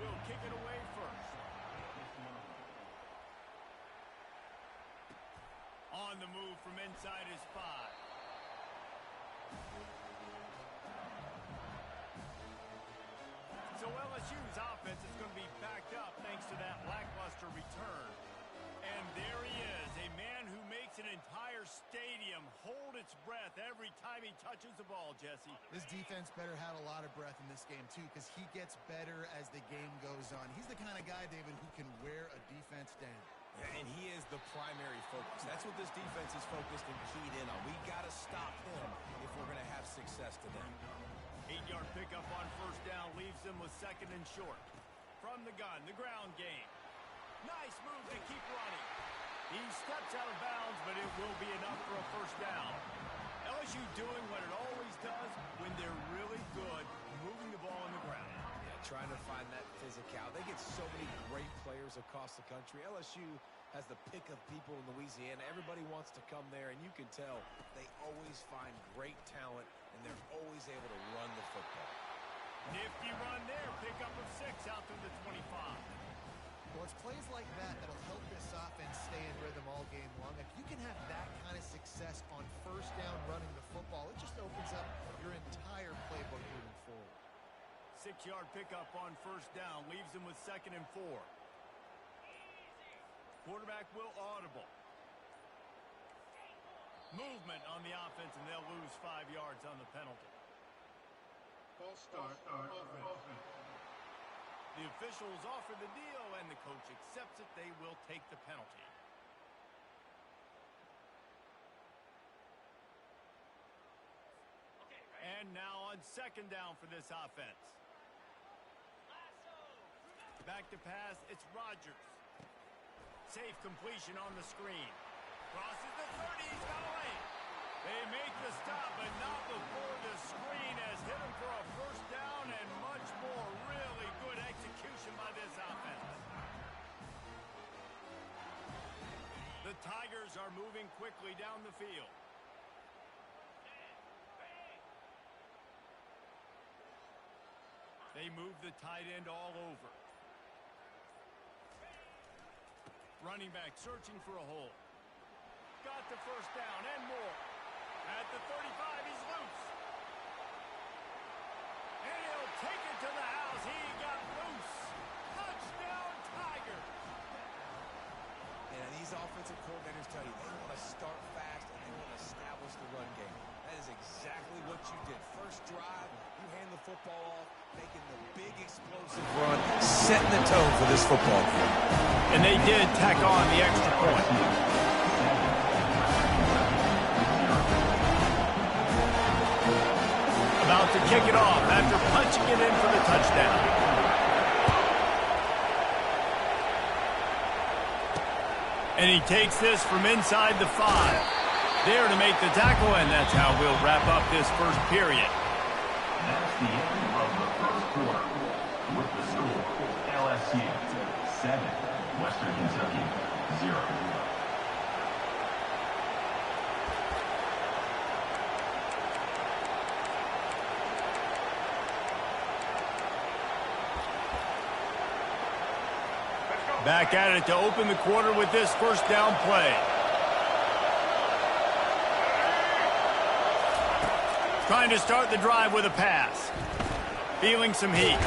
will kick it away first. On the move from inside his 5. So LSU's offense is going to be backed up thanks to that lackluster return. And there he is, a man who makes an entire stadium hold its breath every time he touches the ball, Jesse. This defense better have a lot of breath in this game, too, because he gets better as the game goes on. He's the kind of guy, David, who can wear a defense down. Yeah, and he is the primary focus. That's what this defense is focused and keyed in on. We got to stop him if we're going to have success today. 8-yard pickup on first down leaves them with 2nd and short. From the gun, the ground game. Nice move to keep running. He steps out of bounds, but it will be enough for a first down. LSU doing what it always does when they're really good, moving the ball on the ground. Yeah, trying to find that physicality. They get so many great players across the country. LSU has the pick of people in Louisiana. Everybody wants to come there, and you can tell they always find great talent, and they're always able to run the football. Nifty run there. Pickup of 6 out through the 25. Well, it's plays like that that'll help this offense stay in rhythm all game long. If you can have that kind of success on first down running the football, it just opens up your entire playbook moving forward. 6-yard pickup on first down leaves them with 2nd and 4. Quarterback will audible. Movement on the offense, and they'll lose 5 yards on the penalty. False start. Offense. The officials offer the deal, and the coach accepts it. They will take the penalty. And now on 2nd down for this offense. Back to pass, it's Rodgers. Safe completion on the screen. Crosses the 30, he's got away. They make the stop, but not before the screen has hit him for a first down and much more. Really good execution by this offense. The Tigers are moving quickly down the field. They move the tight end all over. Running back searching for a hole. Got the first down and more. At the 35, he's loose. And he'll take it to the house. He got loose. Touchdown, Tigers. And these offensive coordinators tell you they want to start fast and they want to establish the run game. That is exactly what you did. First drive, you hand the football off, making the big explosive run, setting the tone for this football game. And they did tack on the extra point. About to kick it off after punching it in for the touchdown. And he takes this from inside the 5. There to make the tackle, and that's how we'll wrap up this first period. That's the end of the first quarter. With the score, LSU 7, Western Kentucky 0. Back at it to open the quarter with this first down play. Trying to start the drive with a pass. Feeling some heat.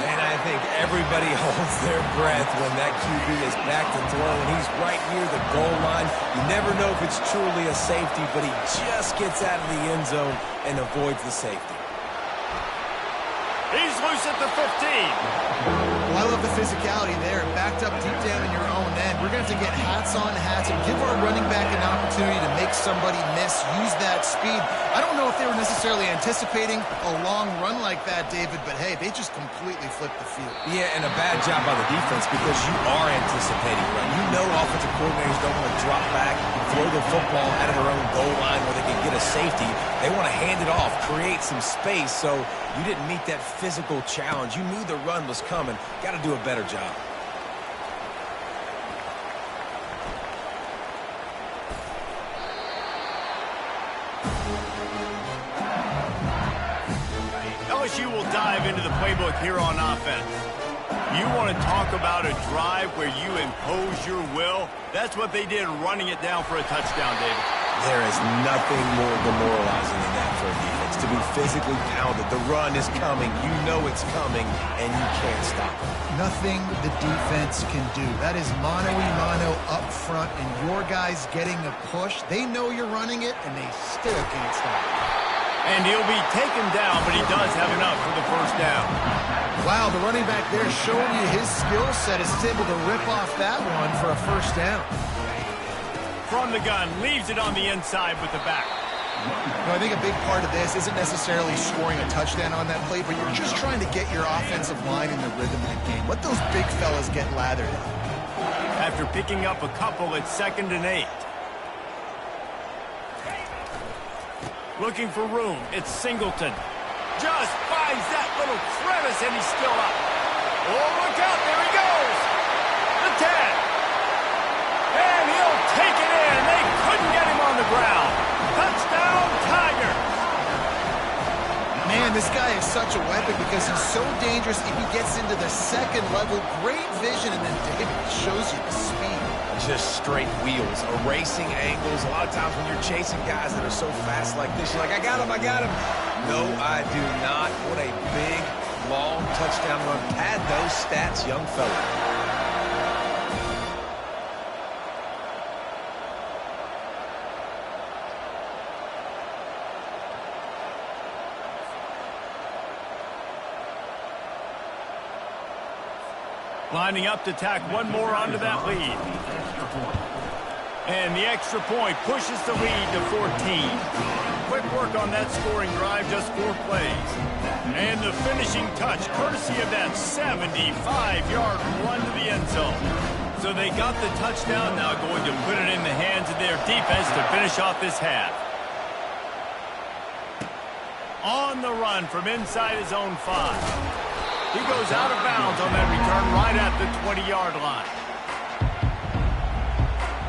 And I think everybody holds their breath when that QB is back to throw and he's right near the goal line. You never know if it's truly a safety, but he just gets out of the end zone and avoids the safety. He's loose at the 15. Well, I love the physicality there. Backed up deep down in your own end. We're going to have to get hats on hats and give our running back an opportunity to make somebody miss, use that speed. I don't know if they were necessarily anticipating a long run like that, David, but hey, they just completely flipped the field. Yeah, and a bad job by the defense because you are anticipating run. You know offensive coordinators don't want to drop back, throw the football out of their own goal line where they can get a safety. They want to hand it off, create some space, so you didn't meet that physical challenge. You knew the run was coming. Got to do a better job. LSU will dive into the playbook here on offense. You want to talk about a drive where you impose your will? That's what they did, running it down for a touchdown, David. There is nothing more demoralizing than that for a defense. To be physically pounded. The run is coming. You know it's coming, and you can't stop it. Nothing the defense can do. That is mano-a-mano up front, and your guys getting a push. They know you're running it, and they still can't stop it. And he'll be taken down, but he does have enough for the first down. Wow, the running back there showing you his skill set is able to rip off that one for a first down. From the gun, leaves it on the inside with the back. You know, I think a big part of this isn't necessarily scoring a touchdown on that play, but you're just trying to get your offensive line in the rhythm of the game. Let those big fellas get lathered up. After picking up a couple, it's 2nd and 8. Looking for room. It's Singleton. Just finds that little crevice, and he's still up. Oh, look out. There he goes. The 10. And he'll take it in. They couldn't get him on the ground. Touchdown, Tigers. Man, this guy is such a weapon because he's so dangerous if he gets into the second level. Great vision, and then David shows you the speed. Just straight wheels, erasing angles. A lot of times when you're chasing guys that are so fast like this, you're like, I got him, I got him. No, I do not. What a big, long touchdown run. Pad those stats, young fella. Lining up to tack one more onto that lead. And the extra point pushes the lead to 14. Quick work on that scoring drive, just 4 plays. And the finishing touch, courtesy of that 75-yard run to the end zone. So they got the touchdown, now going to put it in the hands of their defense to finish off this half. On the run from inside his own 5. He goes out of bounds on that return right at the 20-yard line.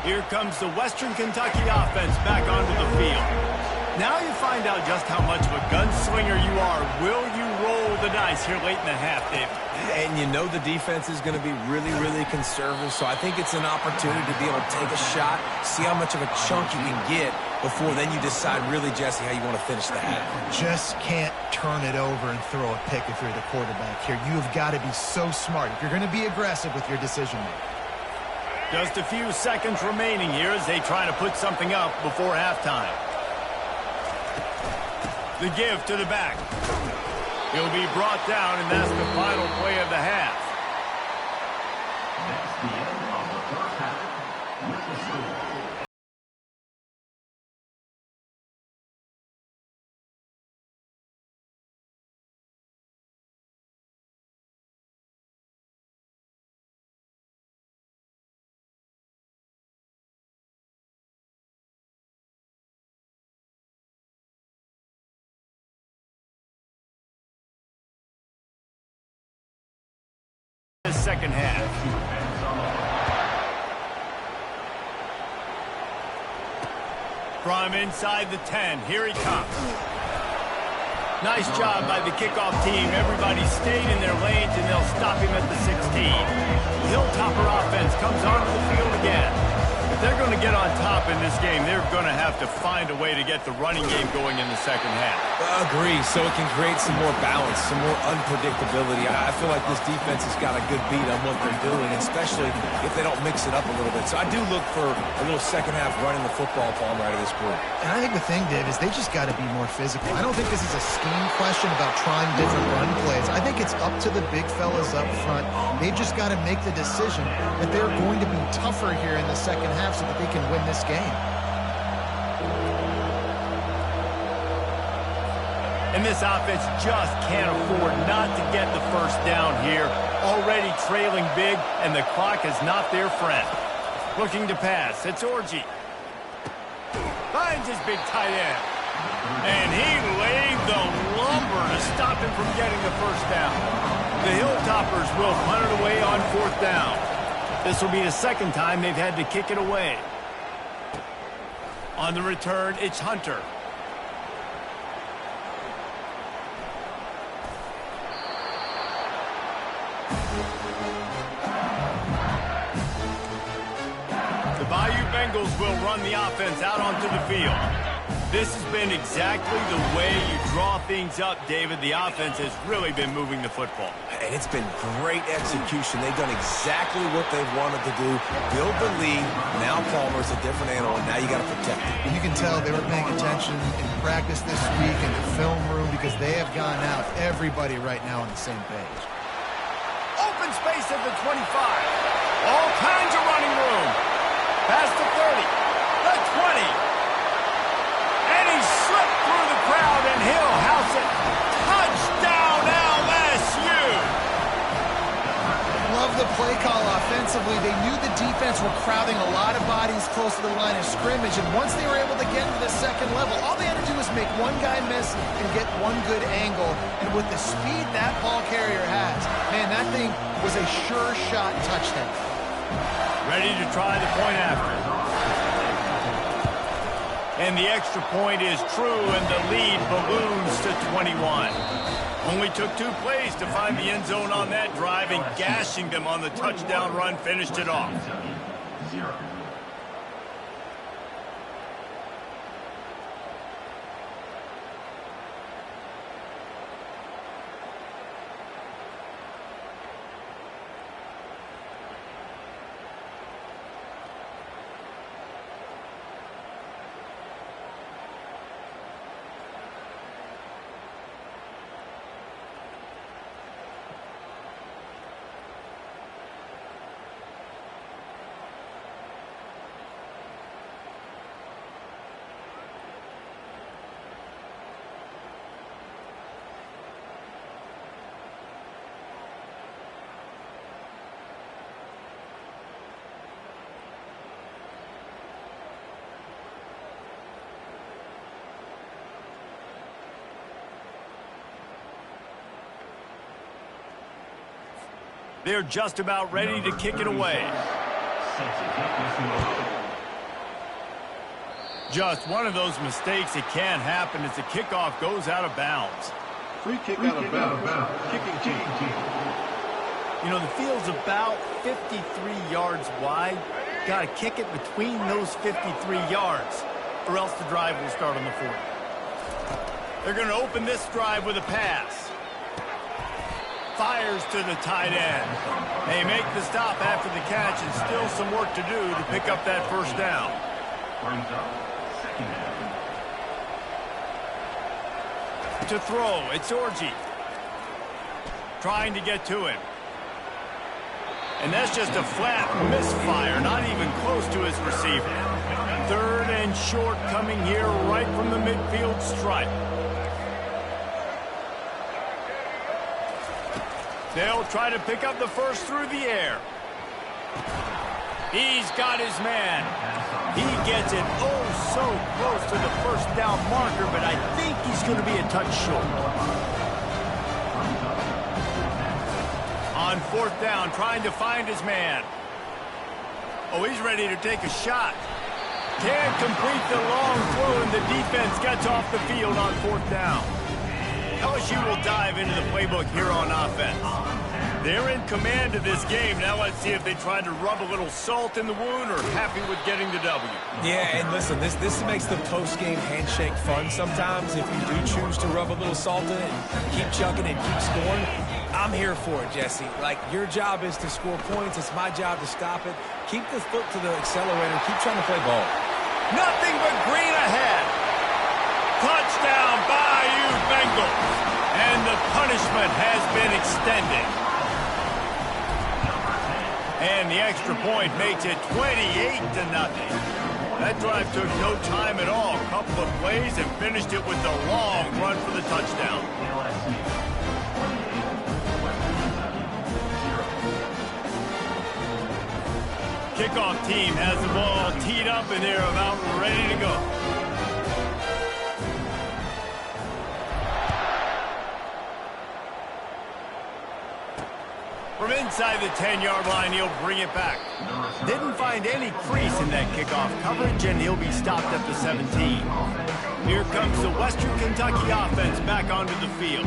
Here comes the Western Kentucky offense back onto the field. Now you find out just how much of a gunslinger you are. Will you roll the dice here late in the half, David? And you know the defense is going to be really, really conservative, so I think it's an opportunity to be able to take a shot, see how much of a chunk you can get before then you decide really, Jesse, how you want to finish the half. Just can't turn it over and throw a pick if you're the quarterback here. You've got to be so smart if you're going to be aggressive with your decision making. Just a few seconds remaining here as they try to put something up before halftime. The give to the back. He'll be brought down, and that's the final play of the half. That's the end of the first half. With the score. The second half. From inside the 10, here he comes. Nice job by the kickoff team. Everybody stayed in their lanes, and they'll stop him at the 16. The Hilltopper offense comes onto the field again. If they're going to get on top in this game, they're going to have to find a way to get the running game going in the second half. Agree, so it can create some more balance, some more unpredictability. I feel like this defense has got a good beat on what they're doing, especially if they don't mix it up a little bit. So I do look for a little second half running the football palm right of this group. And I think the thing, Dave, is they just got to be more physical. I don't think this is a scheme question about trying different run plays. I think it's up to the big fellas up front. They've just got to make the decision that they're going to be tougher here in the second half so that they can win this game. And this offense just can't afford not to get the first down here. Already trailing big, and the clock is not their friend. Looking to pass, it's Orji. Finds his big tight end. And he laid the lumber to stop him from getting the first down. The Hilltoppers will punt it away on 4th down. This will be the second time they've had to kick it away. On the return, it's Hunter. Bengals will run the offense out onto the field. This has been exactly the way you draw things up, David. The offense has really been moving the football. And it's been great execution. They've done exactly what they've wanted to do. Build the lead. Now Palmer's a different animal, and now you got to protect it. You can tell they were paying attention in practice this week in the film room because they have gone out, everybody right now on the same page. Open space at the 25. All kinds of running room. Past the 30. The 20. And he slipped through the crowd, and he'll house it. Touchdown, LSU! Love the play call offensively. They knew the defense were crowding a lot of bodies close to the line of scrimmage, and once they were able to get into the second level, all they had to do was make one guy miss and get one good angle. And with the speed that ball carrier has, man, that thing was a sure shot touchdown. Ready to try the point after. And the extra point is true, and the lead balloons to 21. Only took 2 plays to find the end zone on that drive, and gashing them on the touchdown run finished it off. 0. They're just about ready to kick it away. Just one of those mistakes that can happen as the kickoff goes out of bounds. Free kick out of bounds. Kicking team. You know, the field's about 53 yards wide. Got to kick it between those 53 yards, or else the drive will start on the 40. They're going to open this drive with a pass. Fires to the tight end. They make the stop after the catch, and still some work to do to pick up that first down. Brings up second down. To throw, it's Orji. Trying to get to him. And that's just a flat misfire, not even close to his receiver. 3rd and short coming here right from the midfield stripe. They'll try to pick up the first through the air. He's got his man. He gets it oh so close to the first down marker, but I think he's going to be a touch short. On 4th down, trying to find his man. Oh, he's ready to take a shot. Can't complete the long throw, and the defense gets off the field on 4th down. LSU will dive into the playbook here on offense. They're in command of this game. Now let's see if they try to rub a little salt in the wound or happy with getting the W. Yeah, and listen, this makes the post-game handshake fun sometimes. If you do choose to rub a little salt in it and keep chucking and keep scoring, I'm here for it, Jesse. Like, your job is to score points. It's my job to stop it. Keep the foot to the accelerator. Keep trying to play ball. Nothing but green ahead. Touchdown, Bayou Bengals. And the punishment has been extended. And the extra point makes it 28-0. That drive took no time at all. A couple of plays and finished it with a long run for the touchdown. Kickoff team has the ball teed up and they're about ready to go. From inside the 10-yard line, he'll bring it back. Didn't find any crease in that kickoff coverage, and he'll be stopped at the 17. Here comes the Western Kentucky offense back onto the field.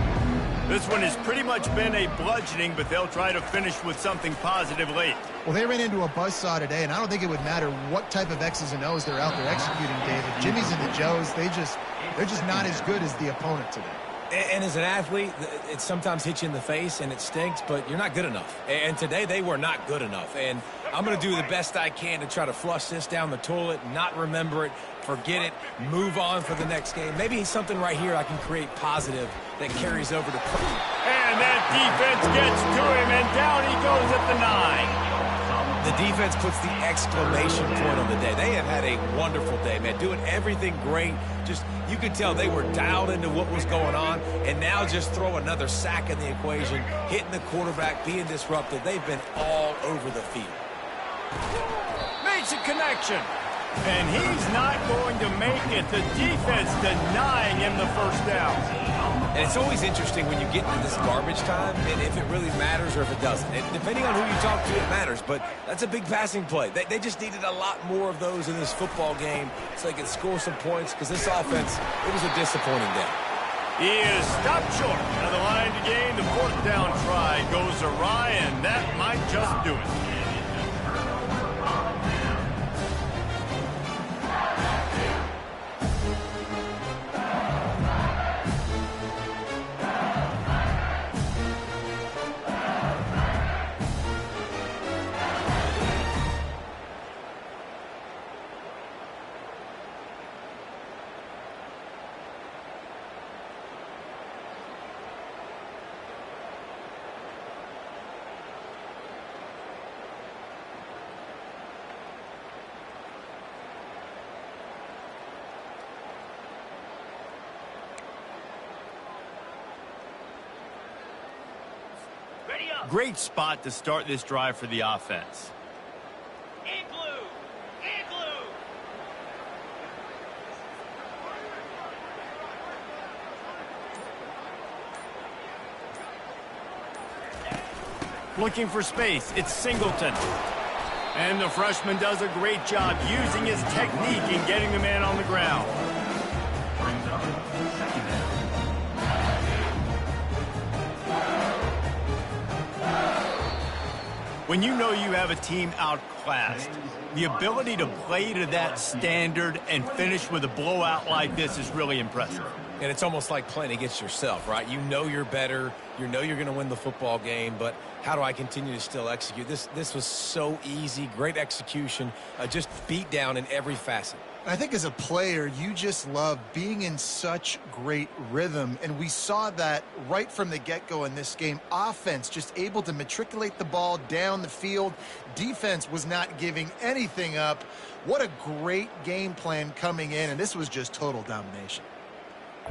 This one has pretty much been a bludgeoning, but they'll try to finish with something positive late. Well, they ran into a buzzsaw today, and I don't think it would matter what type of X's and O's they're out there executing, David. Jimmy's and the Joes, they're just not as good as the opponent today. And as an athlete, it sometimes hits you in the face and it stinks, but you're not good enough. And today they were not good enough. And I'm going to do the best I can to try to flush this down the toilet, not remember it, forget it, move on for the next game. Maybe something right here I can create positive that carries over to... And that defense gets to him, and down he goes at the 9. The defense puts the exclamation point on the day. They have had a wonderful day, man, doing everything great. Just, you could tell they were dialed into what was going on, and now just throw another sack in the equation, hitting the quarterback, being disruptive. They've been all over the field. Makes a connection. And he's not going to make it. The defense denying him the first down. And it's always interesting when you get into this garbage time, and if it really matters or if it doesn't. And depending on who you talk to, it matters. But that's a big passing play. They just needed a lot more of those in this football game so they could score some points, because this offense, it was a disappointing day. He is stopped short of the line to gain. The fourth down try goes awry, and that might just do it. Great spot to start this drive for the offense. Igloo! Igloo! Looking for space. It's Singleton. And the freshman does a great job using his technique in getting the man on the ground. Brings up second down. When you know you have a team outclassed, the ability to play to that standard and finish with a blowout like this is really impressive. And it's almost like playing against yourself, right? You know you're better. You know you're going to win the football game, but how do I continue to still execute? This was so easy, great execution, just beat down in every facet. I think as a player, you just love being in such great rhythm, and we saw that right from the get-go in this game. Offense just able to matriculate the ball down the field. Defense was not giving anything up. What a great game plan coming in, and this was just total domination.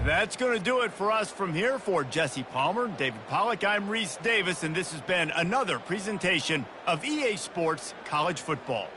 That's going to do it for us from here. For Jesse Palmer, David Pollack, I'm Reese Davis, and this has been another presentation of EA Sports College Football.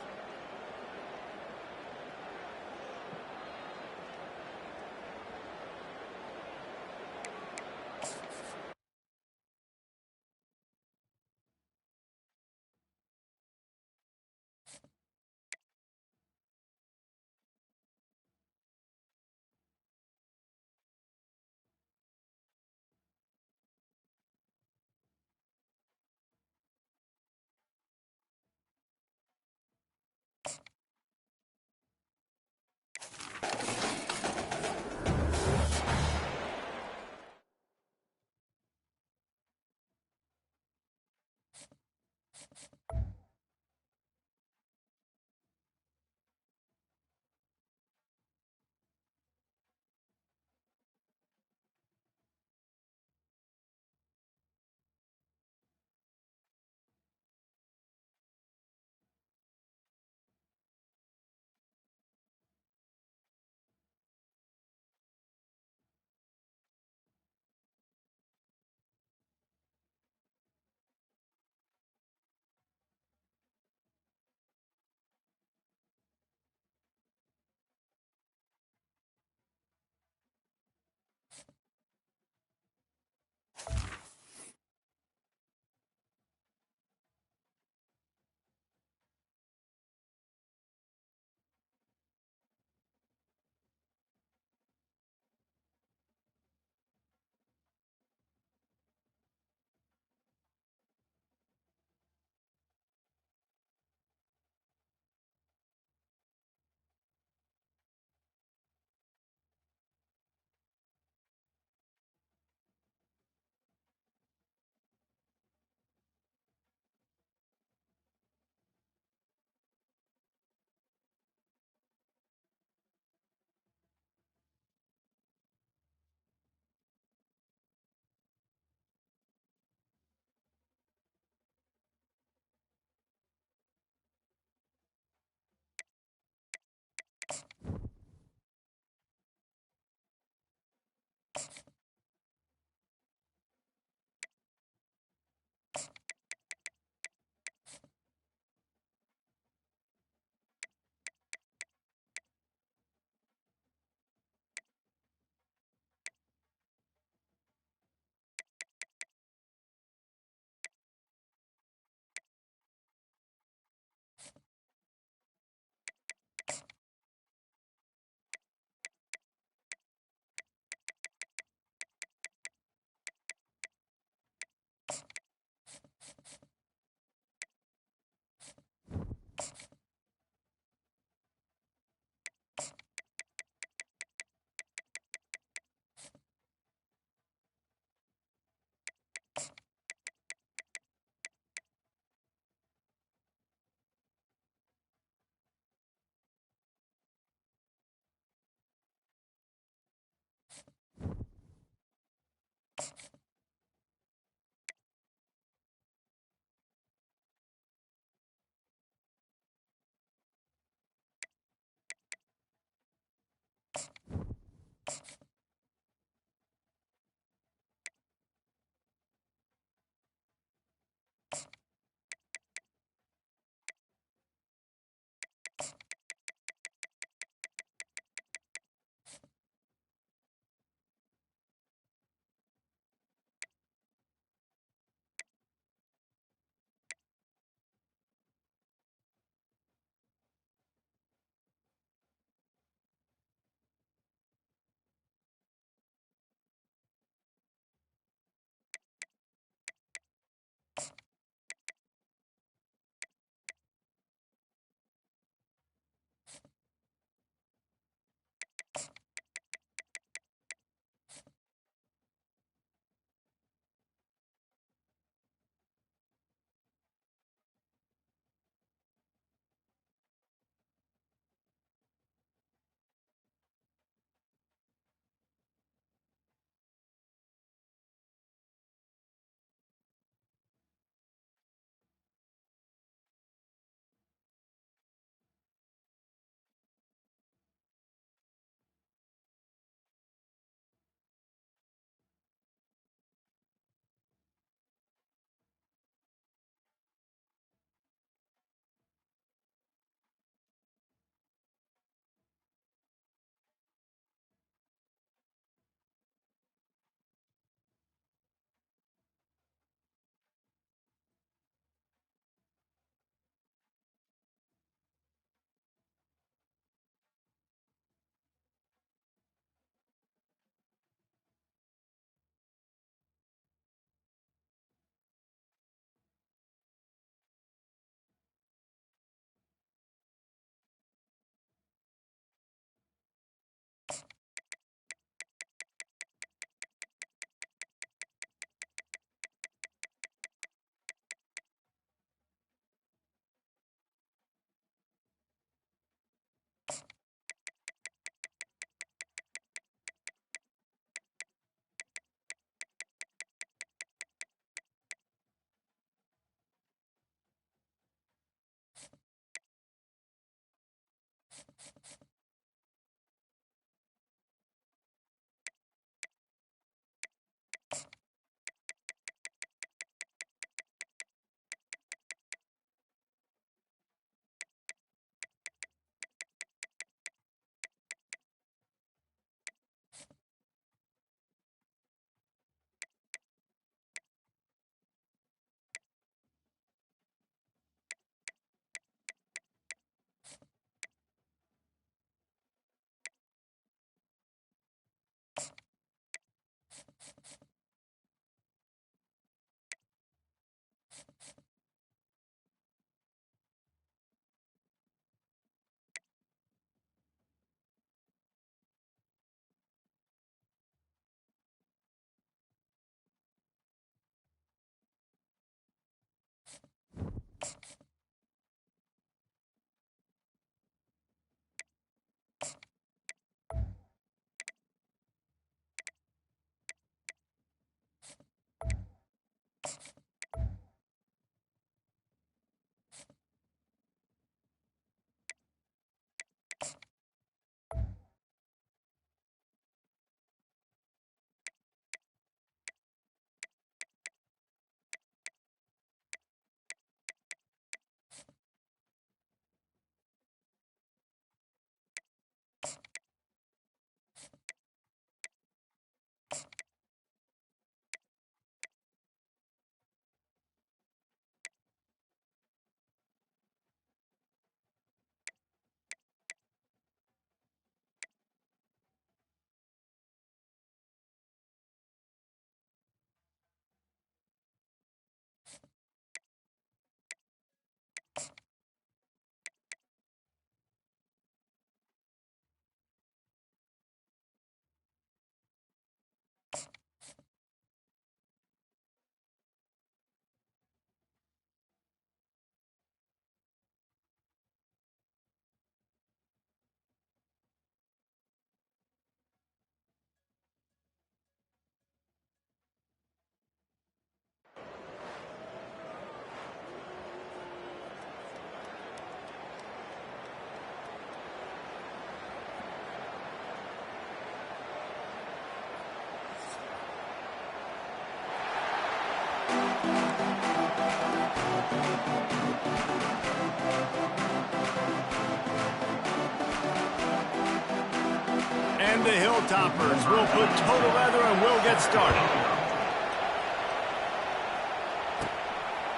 And the Hilltoppers will put total leather and we'll get started.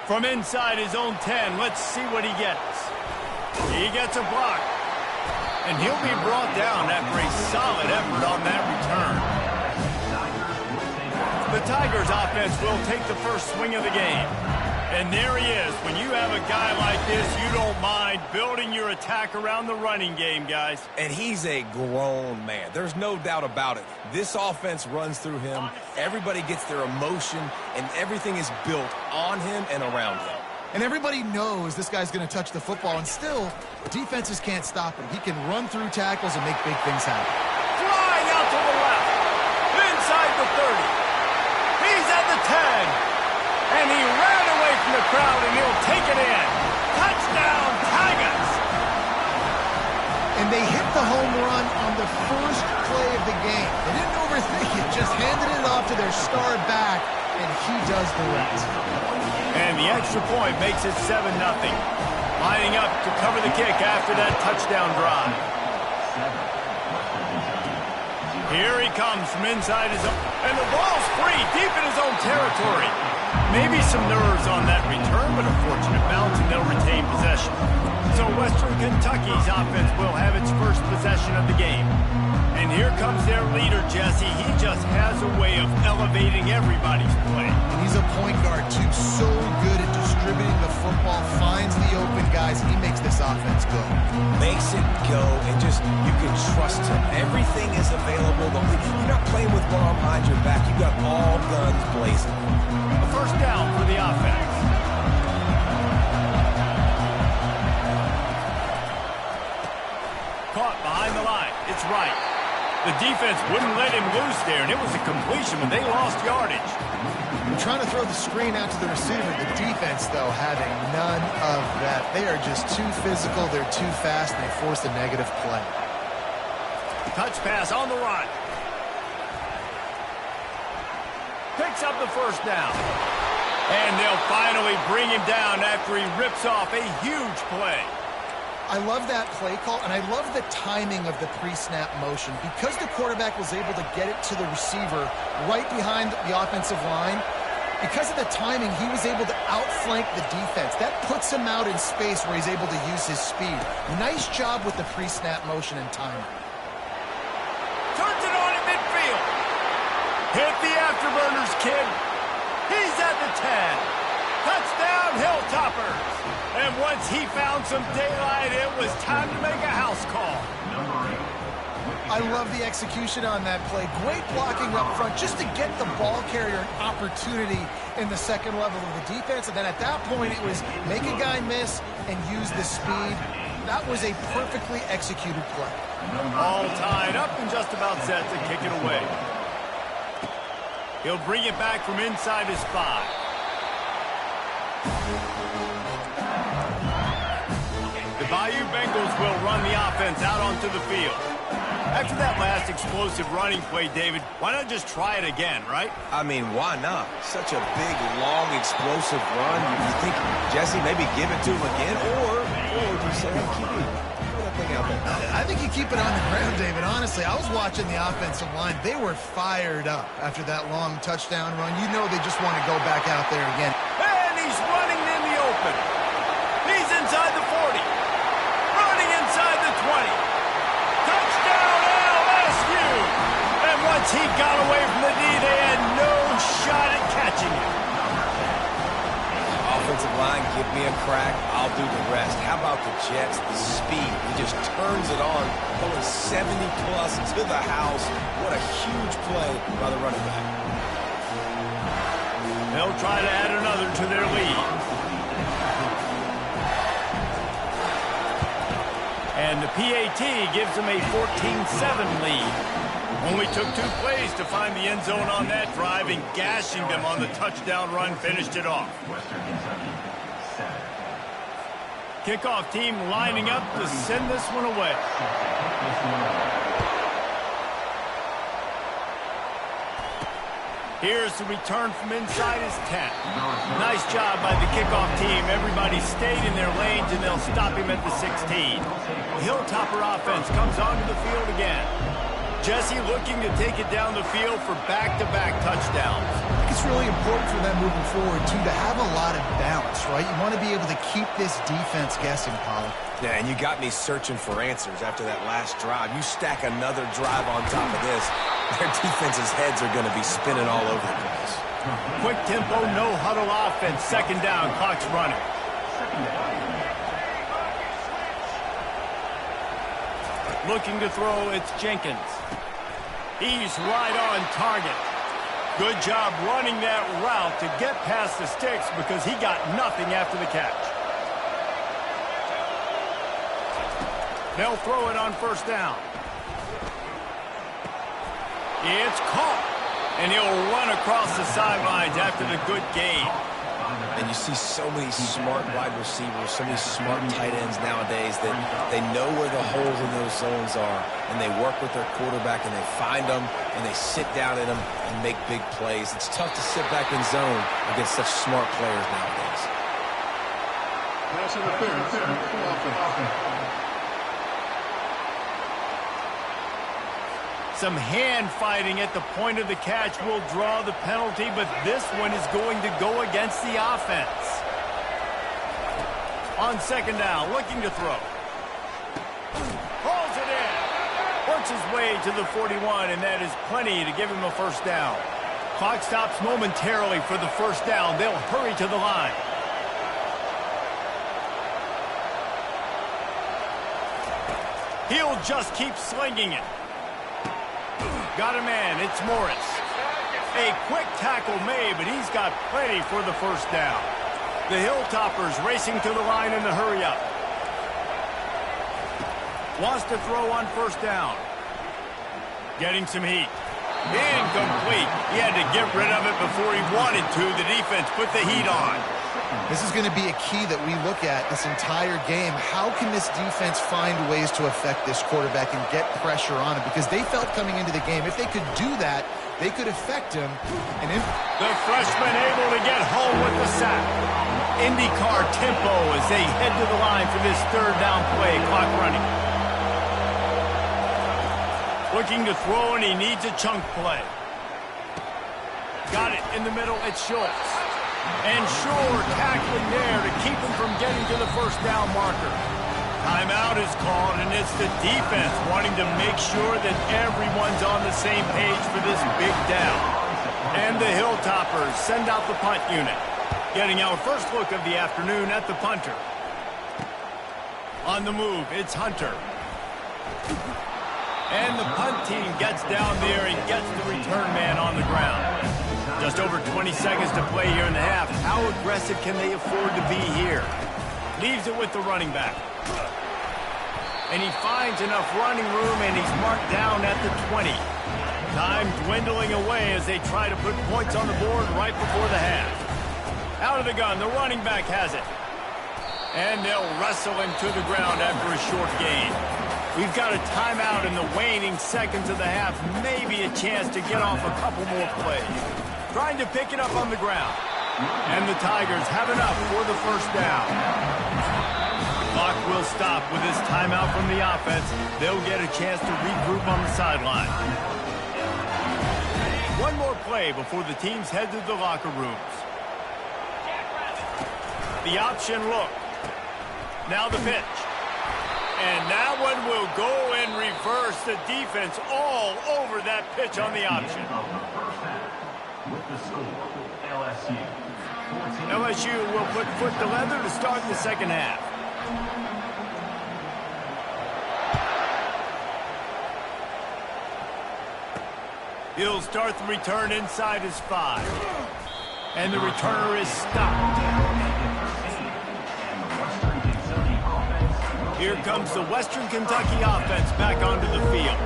From inside his own 10, let's see what he gets. He gets a block. And he'll be brought down after a solid effort on that return. The Tigers offense will take the first swing of the game. And there he is. When you have a guy like this, you don't mind building your attack around the running game, guys. And he's a grown man. There's no doubt about it. This offense runs through him. Everybody gets their emotion, and everything is built on him and around him. And everybody knows this guy's going to touch the football, and still, defenses can't stop him. He can run through tackles and make big things happen. Flying out to the left. Inside the 30. He's at the 10. And he ran away from the crowd, and he'll take it in. Touchdown, Tigers! And they hit the home run on the first play of the game. They didn't overthink it, just handed it off to their star back, and he does the rest. And the extra point makes it 7-0. Lining up to cover the kick after that touchdown drive. Here he comes from inside his own, and the ball's free deep in his own territory. Maybe some nerves on that return, but a fortunate bounce, and they'll retain possession. So Western Kentucky's offense will have its first possession of the game. And here comes their leader, Jesse. He just has a way of elevating everybody's play. And he's a point guard, too. So good at distributing the football, finds the open guys. He makes this offense go. Makes it go, and just, you can trust him. Everything is available. You're not playing with one arm behind your back. You've got all guns blazing. A first down for the offense. Caught behind the line. It's right. The defense wouldn't let him loose there, and it was a completion, but they lost yardage. Trying to throw the screen out to the receiver. The defense, though, having none of that. They are just too physical. They're too fast, and they forced a negative play. Touch pass on the run. Picks up the first down. And they'll finally bring him down after he rips off a huge play. I love that play call, and I love the timing of the pre-snap motion. Because the quarterback was able to get it to the receiver right behind the offensive line, because of the timing, he was able to outflank the defense. That puts him out in space where he's able to use his speed. Nice job with the pre-snap motion and timing. Turns it on at midfield. Hit the afterburners, kid. He's at the 10. Touchdown, Hilltoppers. And once he found some daylight, it was time to make a house call. I love the execution on that play. Great blocking up front just to get the ball carrier an opportunity in the second level of the defense. And then at that point, it was make a guy miss and use the speed. That was a perfectly executed play. All tied up and just about set to kick it away. He'll bring it back from inside his 5. The Bayou Bengals will run the offense out onto the field. After that last explosive running play, David, why not just try it again, right? I mean, why not? Such a big, long, explosive run. You think, Jesse, maybe give it to him again? Or would you say, hey, keep it, throw that thing out there? I think you keep it on the ground, David. Honestly, I was watching the offensive line. They were fired up after that long touchdown run. You know they just want to go back out there again. And he's running in the open. He's inside the 40. Running inside the 20. Touchdown, LSU! And once he got away from the D, they had no shot at catching him. Offensive line, give me a crack, I'll do the rest. How about the Jets? The speed, he just turns it on, going 70-plus to the house. What a huge play by the running back. They'll try to add another to their lead. And the PAT gives them a 14-7 lead. Only took 2 plays to find the end zone on that drive, and gashing them on the touchdown run finished it off. Kickoff team lining up to send this one away. Here's the return from inside his 10. Nice job by the kickoff team. Everybody stayed in their lanes, and they'll stop him at the 16. The Hilltopper offense comes onto the field again. Jesse looking to take it down the field for back-to-back touchdowns. I think it's really important for them moving forward, too, to have a lot of balance, right? You want to be able to keep this defense guessing, Pollard. Yeah, and you got me searching for answers after that last drive. You stack another drive on top of this, their defense's heads are going to be spinning all over the place. Quick tempo, no huddle offense. Second down, clock's running. Looking to throw, it's Jenkins. He's right on target. Good job running that route to get past the sticks because he got nothing after the catch. They'll throw it on first down. It's caught, and he'll run across the sidelines after the good gain. And you see so many smart wide receivers, so many smart tight ends nowadays that they know where the holes in those zones are, and they work with their quarterback, and they find them, and they sit down in them and make big plays. It's tough to sit back in zone against such smart players nowadays. Pass interference. Offense. Some hand fighting at the point of the catch will draw the penalty, but this one is going to go against the offense. On second down, looking to throw. Hauls it in. Works his way to the 41, and that is plenty to give him a first down. Clock stops momentarily for the first down. They'll hurry to the line. He'll just keep slinging it. Got a man, it's Morris. A quick tackle made, but he's got plenty for the first down. The Hilltoppers racing to the line in the hurry up. Wants to throw on first down. Getting some heat. Incomplete. He had to get rid of it before he wanted to. The defense put the heat on. This is going to be a key that we look at this entire game. How can this defense find ways to affect this quarterback and get pressure on him? Because they felt coming into the game, if they could do that, they could affect him. And the freshman able to get home with the sack. IndyCar tempo as they head to the line for this third down play. Clock running. Looking to throw, and he needs a chunk play. Got it in the middle. It's Schultz. And Shore tackling there to keep him from getting to the first down marker. Timeout is called, and it's the defense wanting to make sure that everyone's on the same page for this big down. And the Hilltoppers send out the punt unit. Getting our first look of the afternoon at the punter. On the move, it's Hunter. And the punt team gets down there and gets the return man on the ground. Just over 20 seconds to play here in the half. How aggressive can they afford to be here? Leaves it with the running back. And he finds enough running room, and he's marked down at the 20. Time dwindling away as they try to put points on the board right before the half. Out of the gun, the running back has it. And they'll wrestle him to the ground after a short gain. We've got a timeout in the waning seconds of the half. Maybe a chance to get off a couple more plays. Trying to pick it up on the ground. And the Tigers have enough for the first down. Clock will stop with this timeout from the offense. They'll get a chance to regroup on the sideline. One more play before the teams head to the locker rooms. The option look. Now the pitch. And that one will go in reverse. The defense all over that pitch on the option. With the score, LSU. LSU will put foot to leather to start the second half. He'll start the return inside his 5. And the returner is stopped. Here comes the Western Kentucky offense back onto the field.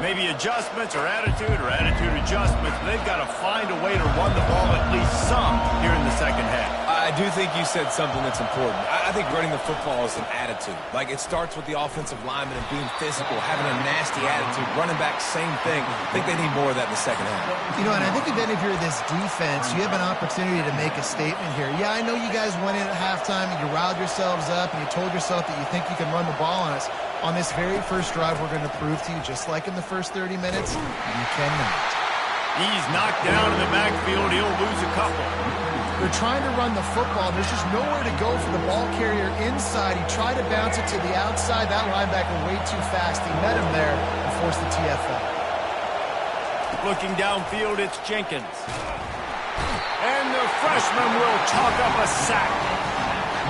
Maybe adjustments or attitude adjustments. But they've got to find a way to run the ball at least some here in the second half. I do think you said something that's important. I think running the football is an attitude. Like, it starts with the offensive lineman and being physical, having a nasty attitude. Running back, same thing. I think they need more of that in the second half. You know, and I think if any of you are this defense, you have an opportunity to make a statement here. Yeah, I know you guys went in at halftime and you riled yourselves up and you told yourself that you think you can run the ball on us. On this very first drive, we're going to prove to you, just like in the first 30 minutes, you cannot. He's knocked down in the backfield. He'll lose a couple. They're trying to run the football. There's just nowhere to go for the ball carrier inside. He tried to bounce it to the outside. That linebacker way too fast. He met him there and forced the TFL. Looking downfield, it's Jenkins. And the freshman will chalk up a sack.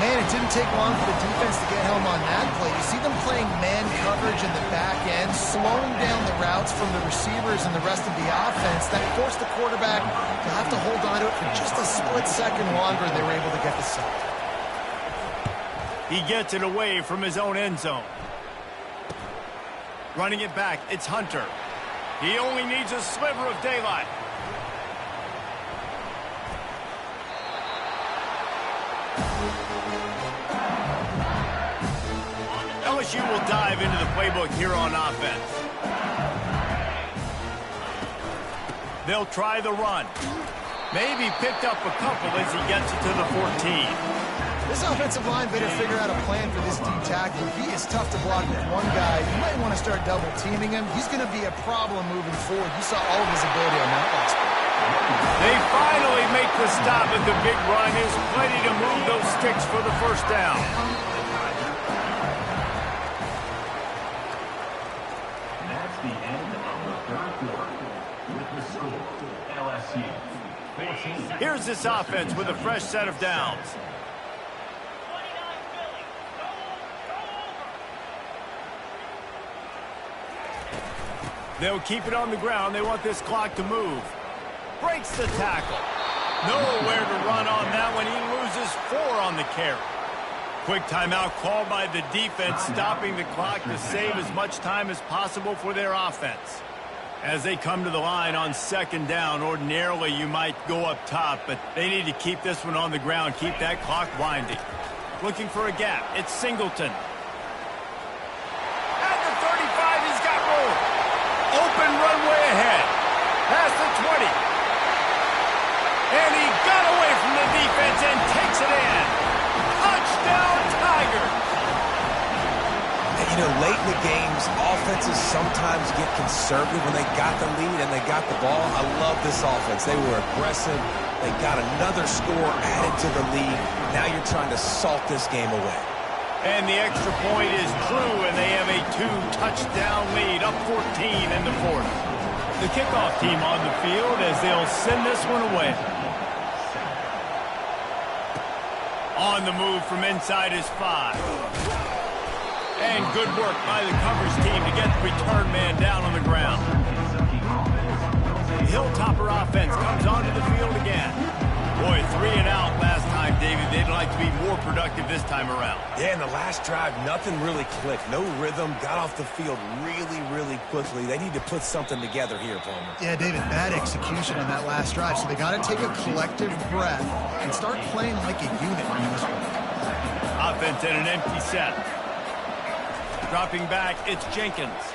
Man, it didn't take long for the defense to get home on that play. You see them playing man coverage in the back end, slowing down the routes from the receivers and the rest of the offense. That forced the quarterback to have to hold on to it for just a split second longer, and they were able to get the sack. He gets it away from his own end zone. Running it back, it's Hunter. He only needs a sliver of daylight. LSU will dive into the playbook here on offense. They'll try the run. Maybe picked up a couple as he gets it to the 14. This offensive line better figure out a plan for this deep tackle. He is tough to block with one guy. You might want to start double teaming him. He's going to be a problem moving forward. You saw all of his ability on that last play. They finally make the stop at the big run. Is plenty to move those sticks for the first down. That's the end of the third quarter. With the score, LSU 14. Here's this offense with a fresh set of downs. They'll keep it on the ground. They want this clock to move. Breaks the tackle. Nowhere to run on that one. He loses 4 on the carry. Quick timeout called by the defense, stopping the clock to save as much time as possible for their offense. As they come to the line on second down, ordinarily you might go up top, but they need to keep this one on the ground, keep that clock winding. Looking for a gap. It's Singleton. At the 35, he's got room. Open runway ahead. Past the 20. And he got away from the defense and takes it in. Touchdown, Tigers. And, you know, late in the games, offenses sometimes get conservative when they got the lead and they got the ball. I love this offense. They were aggressive. They got another score added to the lead. Now you're trying to salt this game away. And the extra point is true, and they have a 2-touchdown lead, up 14 in the fourth. The kickoff team on the field as they'll send this one away. On the move from inside is 5. And good work by the coverage team to get the return man down on the ground. The Hilltopper offense comes onto the field again. Boy, 3 and out last time, David. They'd like to be more productive this time around. Yeah, in the last drive, nothing really clicked. No rhythm, got off the field really quickly. They need to put something together here, Palmer. Yeah, David, bad execution on that last drive. So they got to take a collective breath and start playing like a unit on this one. Offense in an empty set. Dropping back, it's Jenkins.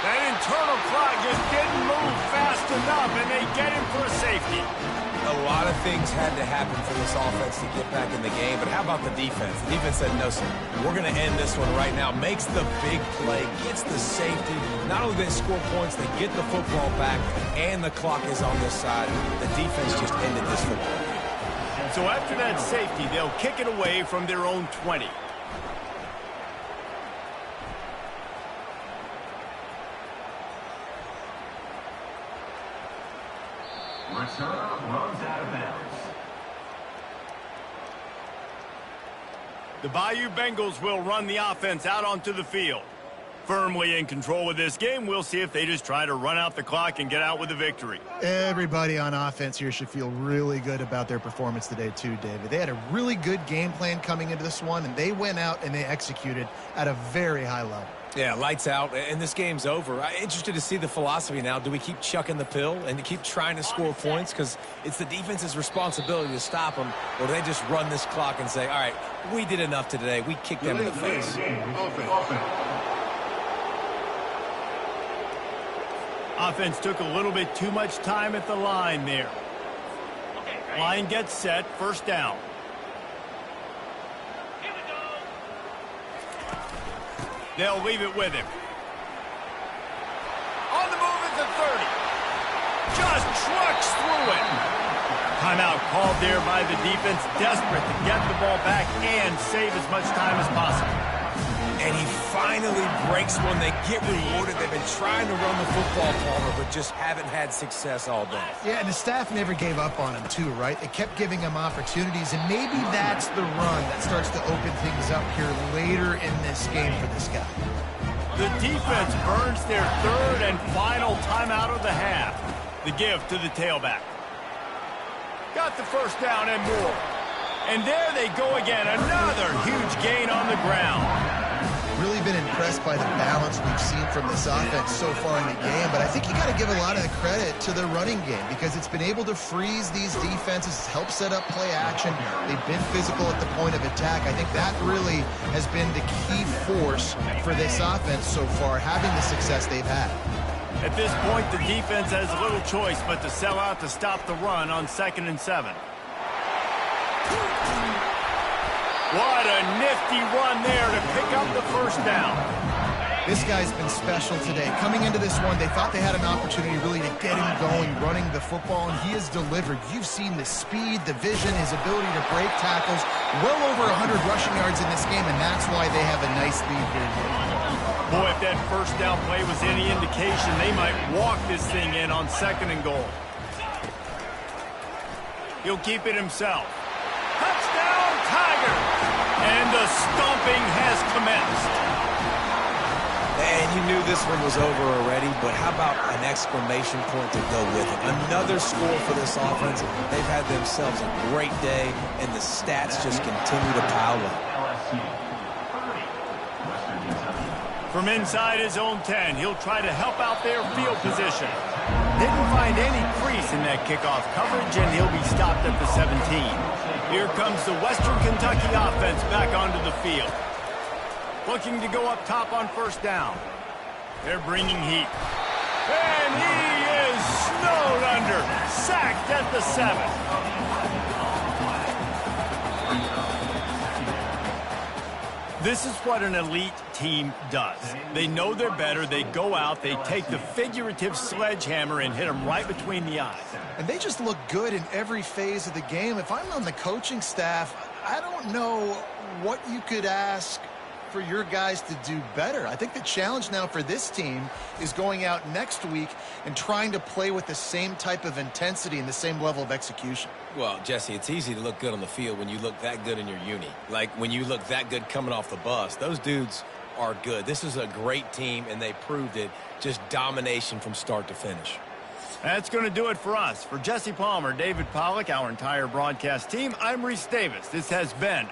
That internal clock just didn't move fast enough, and they get him for a safety. A lot of things had to happen for this offense to get back in the game, but how about the defense? The defense said, no, sir, we're going to end this one right now. Makes the big play, gets the safety. Not only do they score points, they get the football back, and the clock is on this side. The defense just ended this football game. So after that safety, they'll kick it away from their own 20. Return runs out of bounds. The Bayou Bengals will run the offense out onto the field. Firmly in control of this game, we'll see if they just try to run out the clock and get out with a victory. Everybody on offense here should feel really good about their performance today too, David. They had a really good game plan coming into this one, and they went out and they executed at a very high level. Yeah, lights out, and this game's over. I'm interested to see the philosophy now. Do we keep chucking the pill and to keep trying to score points? Because it's the defense's responsibility to stop them, or do they just run this clock and say, all right, we did enough today. We kicked them in the face. Offense took a little bit too much time at the line there. Line gets set, first down. They'll leave it with him. On the move at the 30. Just trucks through it. Timeout called there by the defense, desperate to get the ball back and save as much time as possible. And he finally breaks one. They get rewarded. They've been trying to run the football, Palmer, but just haven't had success all day. Yeah, and the staff never gave up on him too, right? They kept giving him opportunities, and maybe that's the run that starts to open things up here later in this game for this guy. The defense burns their third and final timeout of the half. The give to the tailback. Got the first down and more. And there they go again. Another huge gain on the ground. Really been impressed by the balance we've seen from this offense so far in the game, but I think you got to give a lot of the credit to the running game because it's been able to freeze these defenses, help set up play action. They've been physical at the point of attack. I think that really has been the key force for this offense so far, having the success they've had. At this point, the defense has little choice but to sell out to stop the run on 2nd and 7. What a nifty run there to pick up the first down. This guy's been special today. Coming into this one, they thought they had an opportunity really to get him going, running the football, and he has delivered. You've seen the speed, the vision, his ability to break tackles. Well over 100 rushing yards in this game, and that's why they have a nice lead here. Boy, if that first down play was any indication, they might walk this thing in on 2nd and goal. He'll keep it himself. Touchdown, Tigers! And the stomping has commenced. And you knew this one was over already, but how about an exclamation point to go with it? Another score for this offense. They've had themselves a great day, and the stats just continue to pile up. LSU 30, Western Kentucky From inside his own 10, he'll try to help out their field position. Didn't find any crease in that kickoff coverage, and he'll be stopped at the 17. Here comes the Western Kentucky offense back onto the field. Looking to go up top on first down. They're bringing heat. And he is snowed under. Sacked at the 7. This is what an elite team does. They know they're better. They go out. They take the figurative sledgehammer and hit them right between the eyes. And they just look good in every phase of the game. If I'm on the coaching staff, I don't know what you could ask for your guys to do better. I think the challenge now for this team is going out next week and trying to play with the same type of intensity and the same level of execution. Well, Jesse, it's easy to look good on the field when you look that good in your uni. Like when you look that good coming off the bus. Those dudes are good. This is a great team, and they proved it. Just domination from start to finish. That's going to do it for us. For Jesse Palmer, David Pollack, our entire broadcast team, I'm Reese Davis. This has been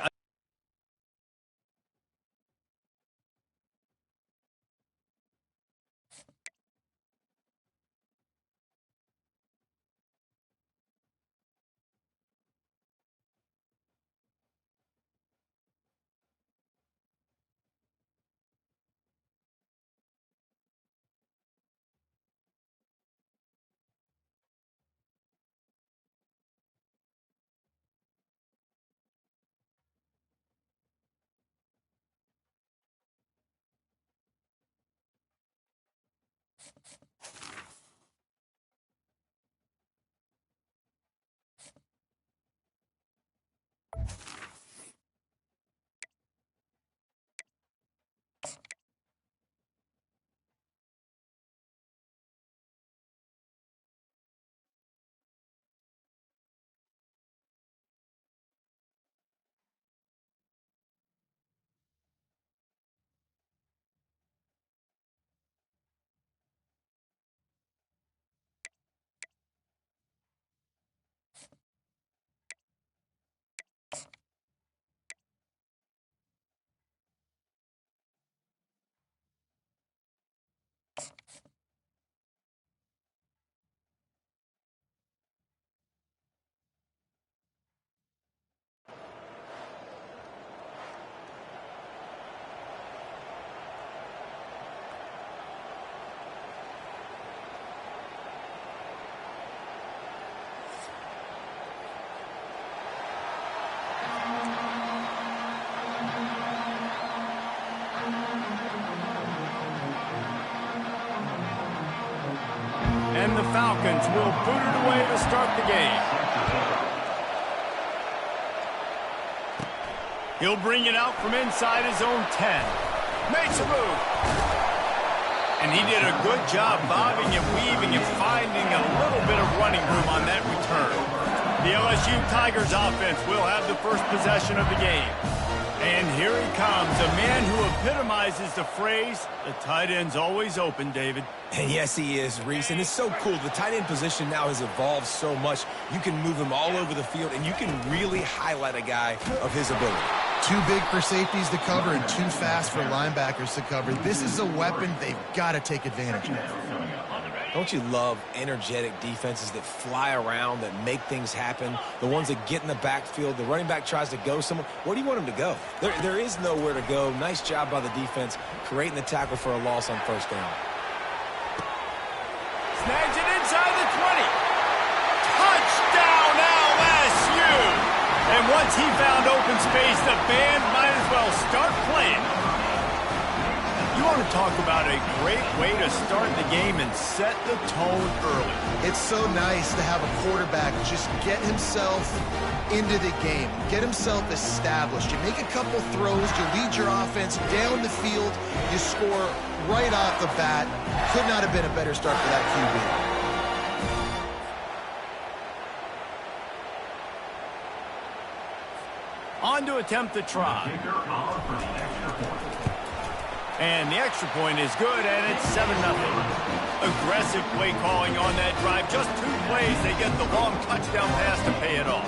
and the Falcons will boot it away to start the game. He'll bring it out from inside his own 10. Makes a move. And he did a good job bobbing and weaving and finding a little bit of running room on that return. The LSU Tigers offense will have the first possession of the game. And here he comes, a man who epitomizes the phrase, the tight end's always open, David. And yes, he is, Reese. And it's so cool. The tight end position now has evolved so much. You can move him all over the field, and you can really highlight a guy of his ability. Too big for safeties to cover and too fast for linebackers to cover. This is a weapon they've got to take advantage of. Don't you love energetic defenses that fly around, that make things happen? The ones that get in the backfield, the running back tries to go somewhere. Where do you want him to go? There is nowhere to go. Nice job by the defense creating the tackle for a loss on first down. Snags it inside the 20. Touchdown LSU! And once he found open space, the band might as well start playing. You want to talk about a great way to start the game and set the tone early. It's so nice to have a quarterback just get himself into the game, get himself established. You make a couple throws, you lead your offense down the field, you score right off the bat. Could not have been a better start for that QB. On to attempt the try. And the extra point is good, and it's 7-0. Aggressive play calling on that drive. Just 2 plays, they get the long touchdown pass to pay it off.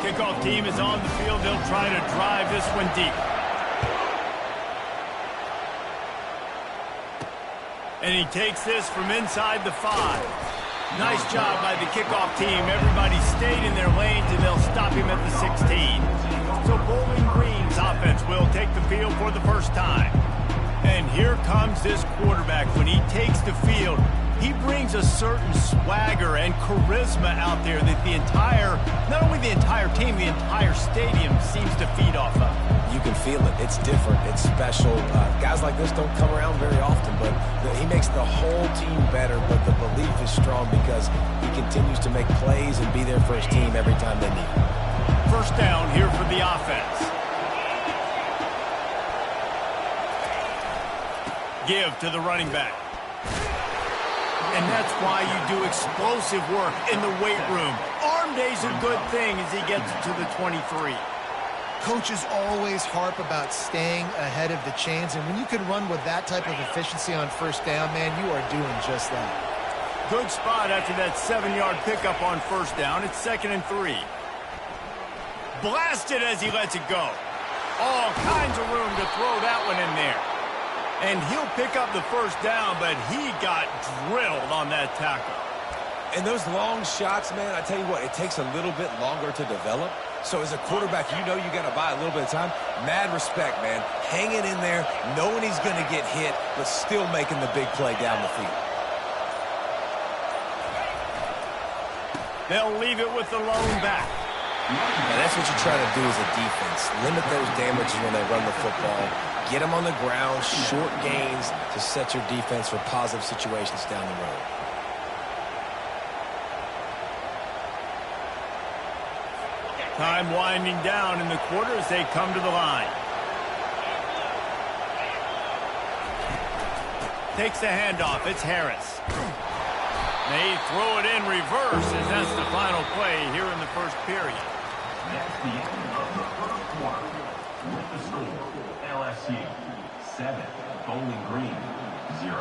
Kickoff team is on the field. They'll try to drive this one deep. And he takes this from inside the 5. Nice job by the kickoff team. Everybody stayed in their lanes, and they'll stop him at the 16. So Bowling Green's offense will take the field for the first time. And here comes this quarterback. When he takes the field, he brings a certain swagger and charisma out there that not only the entire team, the entire stadium seems to feed off of. You can feel it. It's different. It's special. Guys like this don't come around very often, but he makes the whole team better, but the belief is strong because he continues to make plays and be there for his team every time they need him. First down here for the offense. Give to the running back. And that's why you do explosive work in the weight room. Arm day's a good thing as he gets to the 23. Coaches always harp about staying ahead of the chains, and when you can run with that type of efficiency on first down, man, you are doing just that. Good spot after that 7-yard pickup on first down. It's 2nd and 3. Blasted as he lets it go. All kinds of room to throw that one in there. And he'll pick up the first down, but he got drilled on that tackle. And those long shots, man, I tell you what, it takes a little bit longer to develop. So as a quarterback, you know you got to buy a little bit of time. Mad respect, man. Hanging in there, knowing he's going to get hit, but still making the big play down the field. They'll leave it with the lone back. And that's what you try to do as a defense. Limit those damages when they run the football. Get them on the ground, short gains to set your defense for positive situations down the road. Time winding down in the quarter as they come to the line. Takes the handoff. It's Harris. They throw it in reverse as that's the final play here in the first period. That's the end of the first quarter. With the score, LSU 7, Bowling Green 0.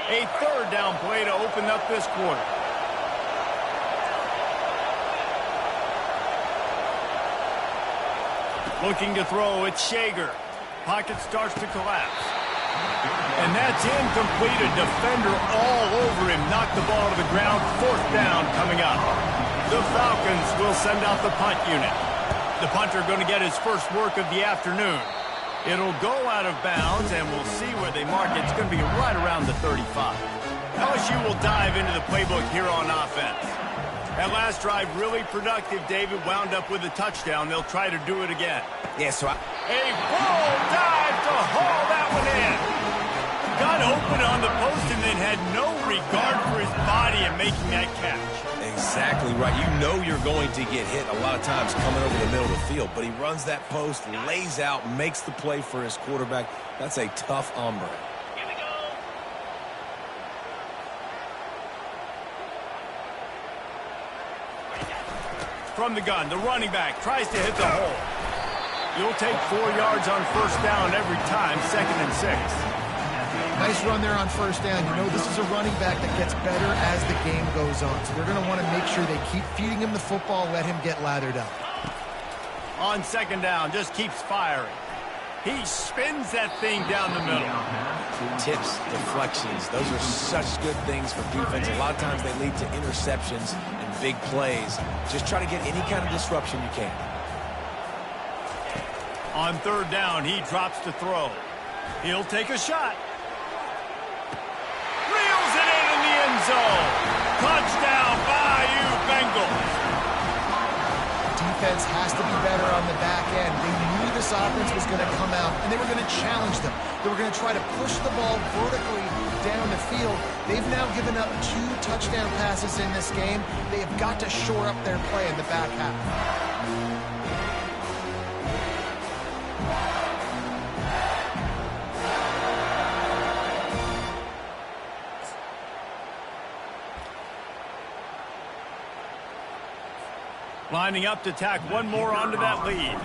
A third down play to open up this quarter. Looking to throw, it's Shager. Pocket starts to collapse. And that's incomplete. A defender all over him. Knocked the ball to the ground. 4th down coming up. The Falcons will send out the punt unit. The punter going to get his first work of the afternoon. It'll go out of bounds, and we'll see where they mark it. It's going to be right around the 35. LSU will dive into the playbook here on offense. That last drive really productive. David wound up with a touchdown. They'll try to do it again. Yeah, so A full dive to haul that one in. Got open on the post and then had no regard for his body in making that catch. exactly right. You know you're going to get hit a lot of times coming over the middle of the field, but he runs that post, lays out, makes the play for his quarterback. That's a tough hombre. Here we go. From the gun, the running back tries to hit the hole. You'll take 4 yards on first down every time, 2nd and 6. Nice run there on first down. You know this is a running back that gets better as the game goes on. So they're going to want to make sure they keep feeding him the football, let him get lathered up. On 2nd down, just keeps firing. He spins that thing down the middle. Tips, deflections, those are such good things for defense. A lot of times they lead to interceptions and big plays. Just try to get any kind of disruption you can. On 3rd down, he drops to throw. He'll take a shot. Reels it in the end zone. Touchdown, Bayou Bengals. Defense has to be better on the back end. They knew this offense was going to come out, and they were going to challenge them. They were going to try to push the ball vertically down the field. They've now given up 2 touchdown passes in this game. They have got to shore up their play in the back half. Lining up to tack one more onto that lead.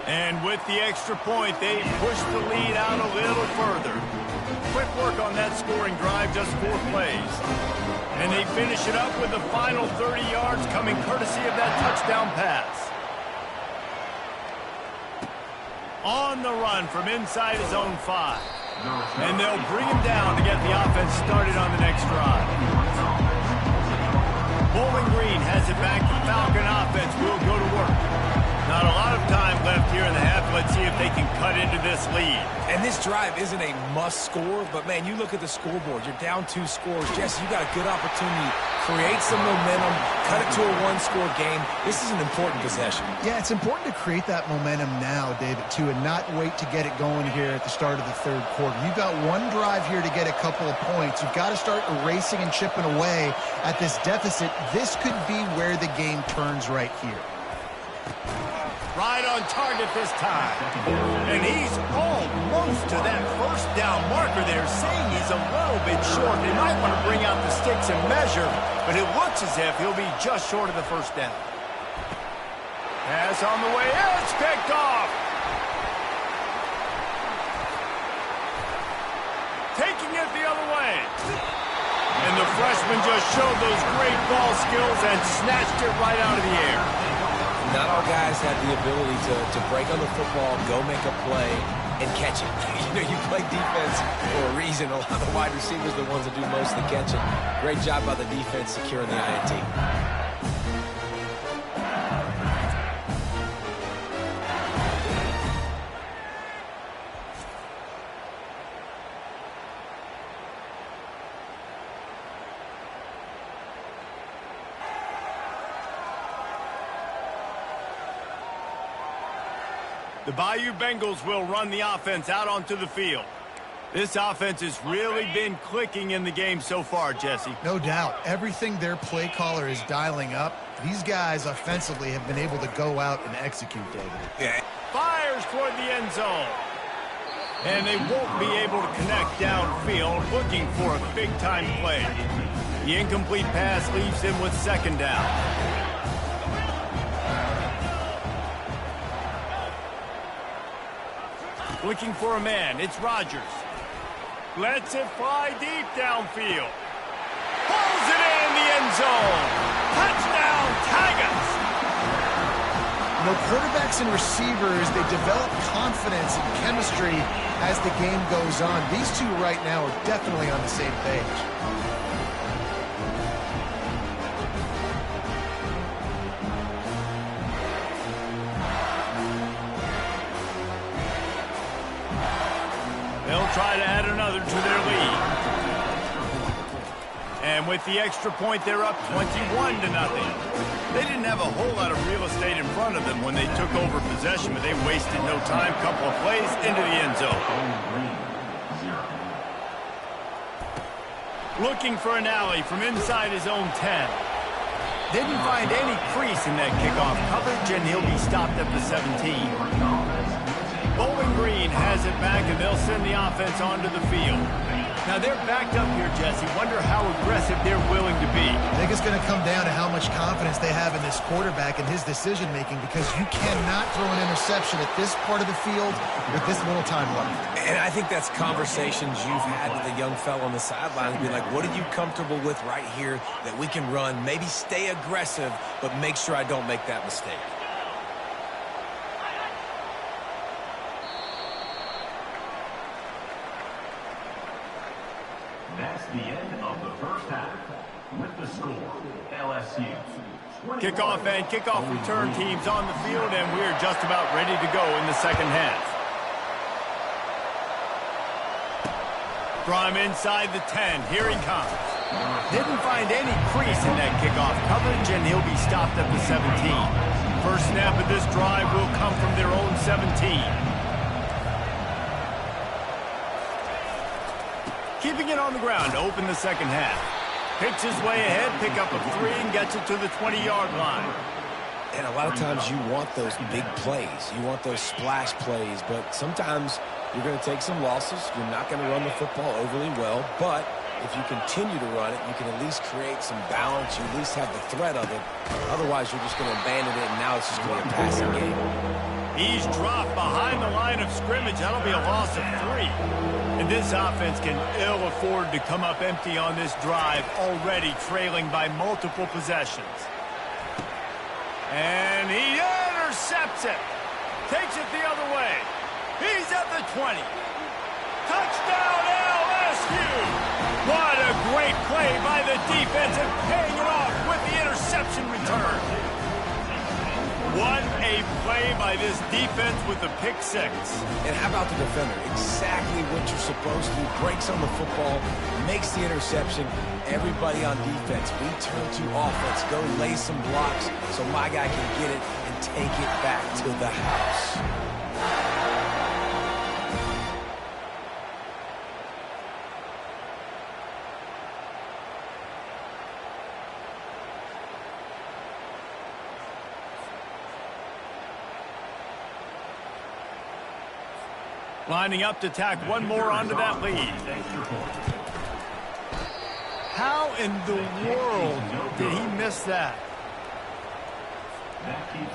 And with the extra point, they push the lead out a little further. Quick work on that scoring drive, just 4 plays. And they finish it up with the final 30 yards coming courtesy of that touchdown pass. On the run from inside his own 5. And they'll bring him down to get the offense started on the next drive. Bowling Green has it back. The Falcon offense will go to work. Not a lot of time left here in the half. Let's see if they can cut into this lead. And this drive isn't a must score, but, man, you look at the scoreboard. You're down 2 scores. Jesse, you got a good opportunity. Create some momentum. Cut it to a 1-score game. This is an important possession. Yeah, it's important to create that momentum now, David, too, and not wait to get it going here at the start of the third quarter. You've got one drive here to get a couple of points. You've got to start erasing and chipping away at this deficit. This could be where the game turns right here. Right on target this time. And he's almost to that first down marker there, saying he's a little bit short. They might want to bring out the sticks and measure, but it looks as if he'll be just short of the first down. Pass on the way. It's picked off. Taking it the other way. And the freshman just showed those great ball skills and snatched it right out of the air. Not all guys have the ability to break on the football, go make a play, and catch it. You play defense for a reason. A lot of the wide receivers are the ones that do most of the catching. Great job by the defense securing the INT. The Bayou Bengals will run the offense out onto the field. This offense has really been clicking in the game so far, Jesse. No doubt. Everything their play caller is dialing up, these guys offensively have been able to go out and execute, David. Yeah. Fires toward the end zone. And they won't be able to connect downfield, looking for a big-time play. The incomplete pass leaves him with second down. Looking for a man. It's Rodgers. Lets it fly deep downfield. Pulls it in the end zone. Touchdown, Tigers! Quarterbacks and receivers, they develop confidence and chemistry as the game goes on. These two right now are definitely on the same page. They'll try to add another to their lead. And with the extra point, they're up 21-0. They didn't have a whole lot of real estate in front of them when they took over possession, but they wasted no time. Couple of plays into the end zone. Looking for an alley from inside his own 10. Didn't find any crease in that kickoff coverage, and he'll be stopped at the 17. Bowling Green has it back, and they'll send the offense onto the field. Now, they're backed up here, Jesse. Wonder how aggressive they're willing to be. I think it's going to come down to how much confidence they have in this quarterback and his decision-making, because you cannot throw an interception at this part of the field with this little time left. And I think that's conversations you've had with a young fellow on the sideline and be like, what are you comfortable with right here that we can run? Maybe stay aggressive, but make sure I don't make that mistake. That's the end of the first half. With the score, LSU. Kickoff and kickoff return teams on the field, and we're just about ready to go in the second half. From inside the 10, here he comes. Didn't find any crease in that kickoff coverage, and he'll be stopped at the 17. First snap of this drive will come from their own 17. Keeping it on the ground to open the second half. Picks his way ahead, pick up a 3, and gets it to the 20-yard line. And a lot of times you want those big plays. You want those splash plays, but sometimes you're going to take some losses. You're not going to run the football overly well, but if you continue to run it, you can at least create some balance. You at least have the threat of it. Otherwise, you're just going to abandon it, and now it's just going to be a passing game. He's dropped behind the line of scrimmage. That'll be a loss of 3. And this offense can ill afford to come up empty on this drive, already trailing by multiple possessions. And he intercepts it. Takes it the other way. He's at the 20. Touchdown, LSU! What a great play by the defense and paying it off with the interception return. What a play by this defense with the pick six. And how about the defender? Exactly what you're supposed to do. Breaks on the football, makes the interception. Everybody on defense, we turn to offense. Go lay some blocks so my guy can get it and take it back to the house. Lining up to tack one more onto that lead. How in the world did he miss that?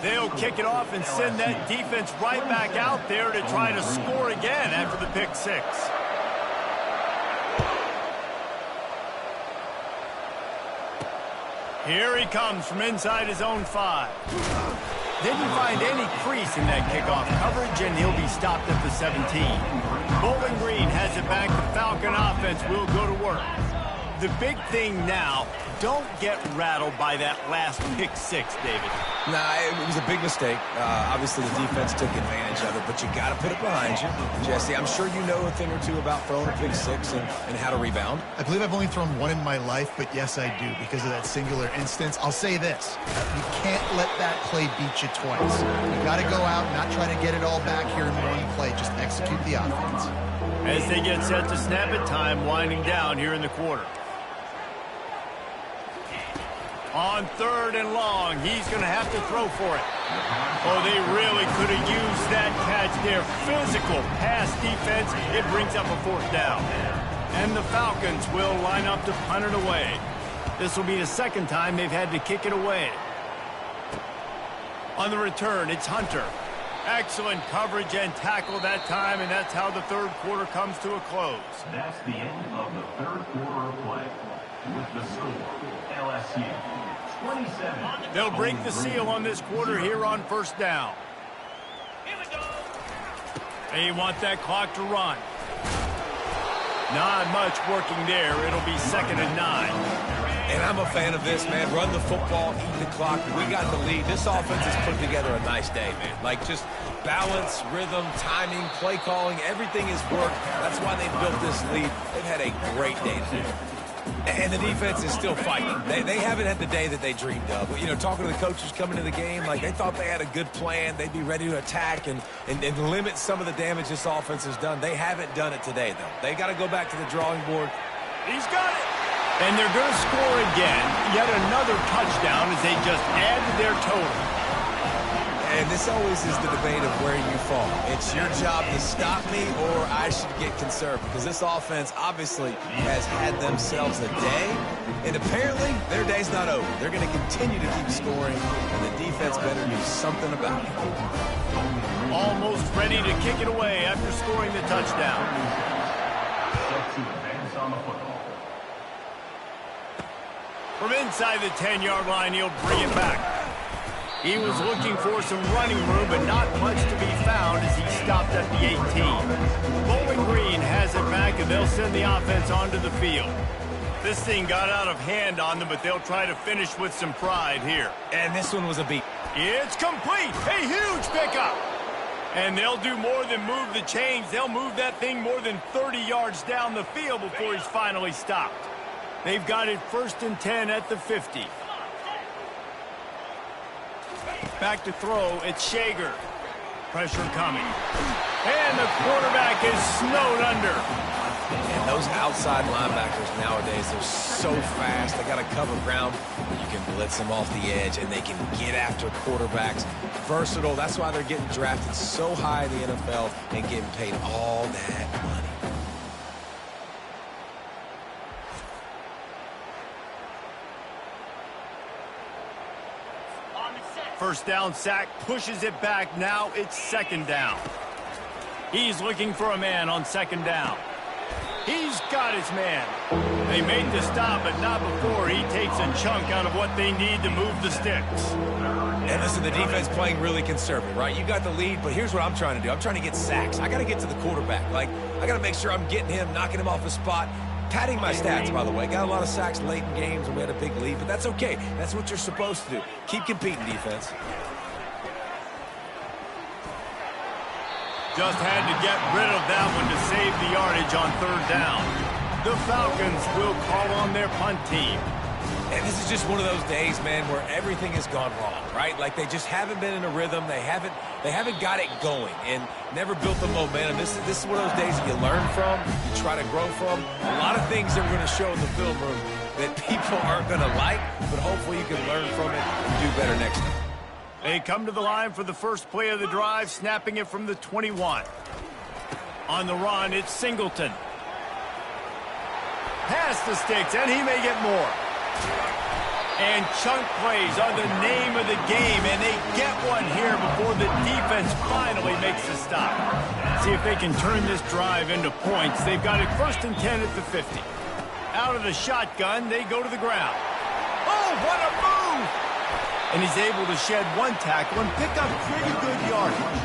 They'll kick it off and send that defense right back out there to try to score again after the pick six. Here he comes from inside his own 5. Didn't find any crease in that kickoff coverage, and he'll be stopped at the 17. Bowling Green has it back. The Falcon offense will go to work. The big thing now, don't get rattled by that last pick six, David. Nah, it was a big mistake. Obviously, the defense took advantage of it, but you got to put it behind you. Jesse, I'm sure you know a thing or two about throwing a pick six and how to rebound. I believe I've only thrown one in my life, but yes, I do because of that singular instance. I'll say this. You can't let that play beat you twice. You got to go out and not try to get it all back here in one play. Just execute the offense. As they get set to snap it, time winding down here in the quarter. On 3rd and long, he's going to have to throw for it. Oh, they really could have used that catch there. Physical pass defense. It brings up a 4th down. And the Falcons will line up to punt it away. This will be the 2nd time they've had to kick it away. On the return, it's Hunter. Excellent coverage and tackle that time, and that's how the 3rd quarter comes to a close. That's the end of the 3rd quarter of play. With the score, LSU 27. They'll break the seal on this quarter here on 1st down. Here we go. They want that clock to run. Not much working there. It'll be 2nd and 9. And I'm a fan of this, man. Run the football, eat the clock. We got the lead. This offense has put together a nice day, man. Like, just balance, rhythm, timing, play calling, everything has worked. That's why they built this lead. They've had a great day today. And the defense is still fighting. They haven't had the day that they dreamed of. You know, talking to the coaches coming into the game, like they thought they had a good plan. They'd be ready to attack and limit some of the damage this offense has done. They haven't done it today, though. They got to go back to the drawing board. He's got it. And they're going to score again. Yet another touchdown as they just add to their total. And this always is the debate of where you fall. It's your job to stop me or I should get conservative. Because this offense obviously has had themselves a day. And apparently their day's not over. They're going to continue to keep scoring. And the defense better do something about it. Almost ready to kick it away after scoring the touchdown. Set to advance on the football. From inside the 10-yard line, he'll bring it back. He was looking for some running room, but not much to be found as he stopped at the 18. Bowling Green has it back, and they'll send the offense onto the field. This thing got out of hand on them, but they'll try to finish with some pride here. And this one was a beat. It's complete. A huge pickup. And they'll do more than move the chains. They'll move that thing more than 30 yards down the field before he's finally stopped. They've got it 1st and 10 at the 50. Back to throw, it's Shager. Pressure coming. And the quarterback is snowed under. And those outside linebackers nowadays, they're so fast. They got to cover ground. You can blitz them off the edge, and they can get after quarterbacks. Versatile. That's why they're getting drafted so high in the NFL and getting paid all that money. First down sack, pushes it back. Now it's 2nd down. He's looking for a man on 2nd down. He's got his man. They made the stop, but not before he takes a chunk out of what they need to move the sticks. And listen, the defense playing really conservative, right? You got the lead, but here's what I'm trying to do. I'm trying to get sacks. I got to get to the quarterback. Like, I got to make sure I'm getting him, knocking him off his spot. Padding my stats, by the way. Got a lot of sacks late in games when we had a big lead, but that's okay. That's what you're supposed to do. Keep competing, defense. Just had to get rid of that one to save the yardage on 3rd down. The Falcons will call on their punt team. And this is just one of those days, man, where everything has gone wrong, right? Like they just haven't been in a rhythm. They haven't got it going and never built the momentum. This is one of those days that you learn from, you try to grow from. A lot of things that we're going to show in the film room that people aren't going to like, but hopefully you can learn from it and do better next time. They come to the line for the first play of the drive, snapping it from the 21. On the run, it's Singleton. Past the sticks, and he may get more. And chunk plays are the name of the game, and they get one here before the defense finally makes the stop. See if they can turn this drive into points. They've got it 1st and 10 at the 50. Out of the shotgun, they go to the ground. Oh, what a move! And he's able to shed one tackle and pick up pretty good yardage.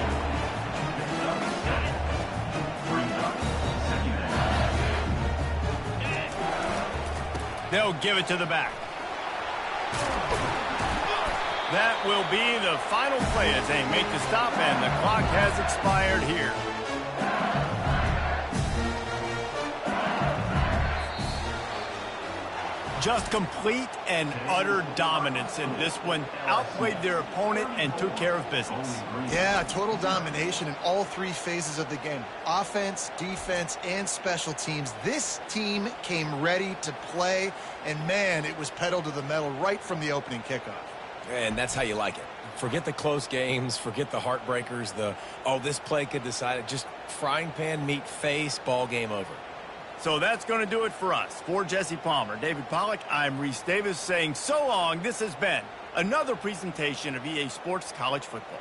They'll give it to the back. That will be the final play as they make the stop, and the clock has expired here. Just complete and utter dominance in this one. Outplayed their opponent and took care of business. Yeah, total domination in all 3 phases of the game. Offense, defense, and special teams. This team came ready to play, and man, it was pedal to the metal right from the opening kickoff. And that's how you like it. Forget the close games, forget the heartbreakers, this play could decide it. Just frying pan, meet face, ball game over. So that's going to do it for us. For Jesse Palmer, David Pollack, I'm Reese Davis saying so long. This has been another presentation of EA Sports College Football.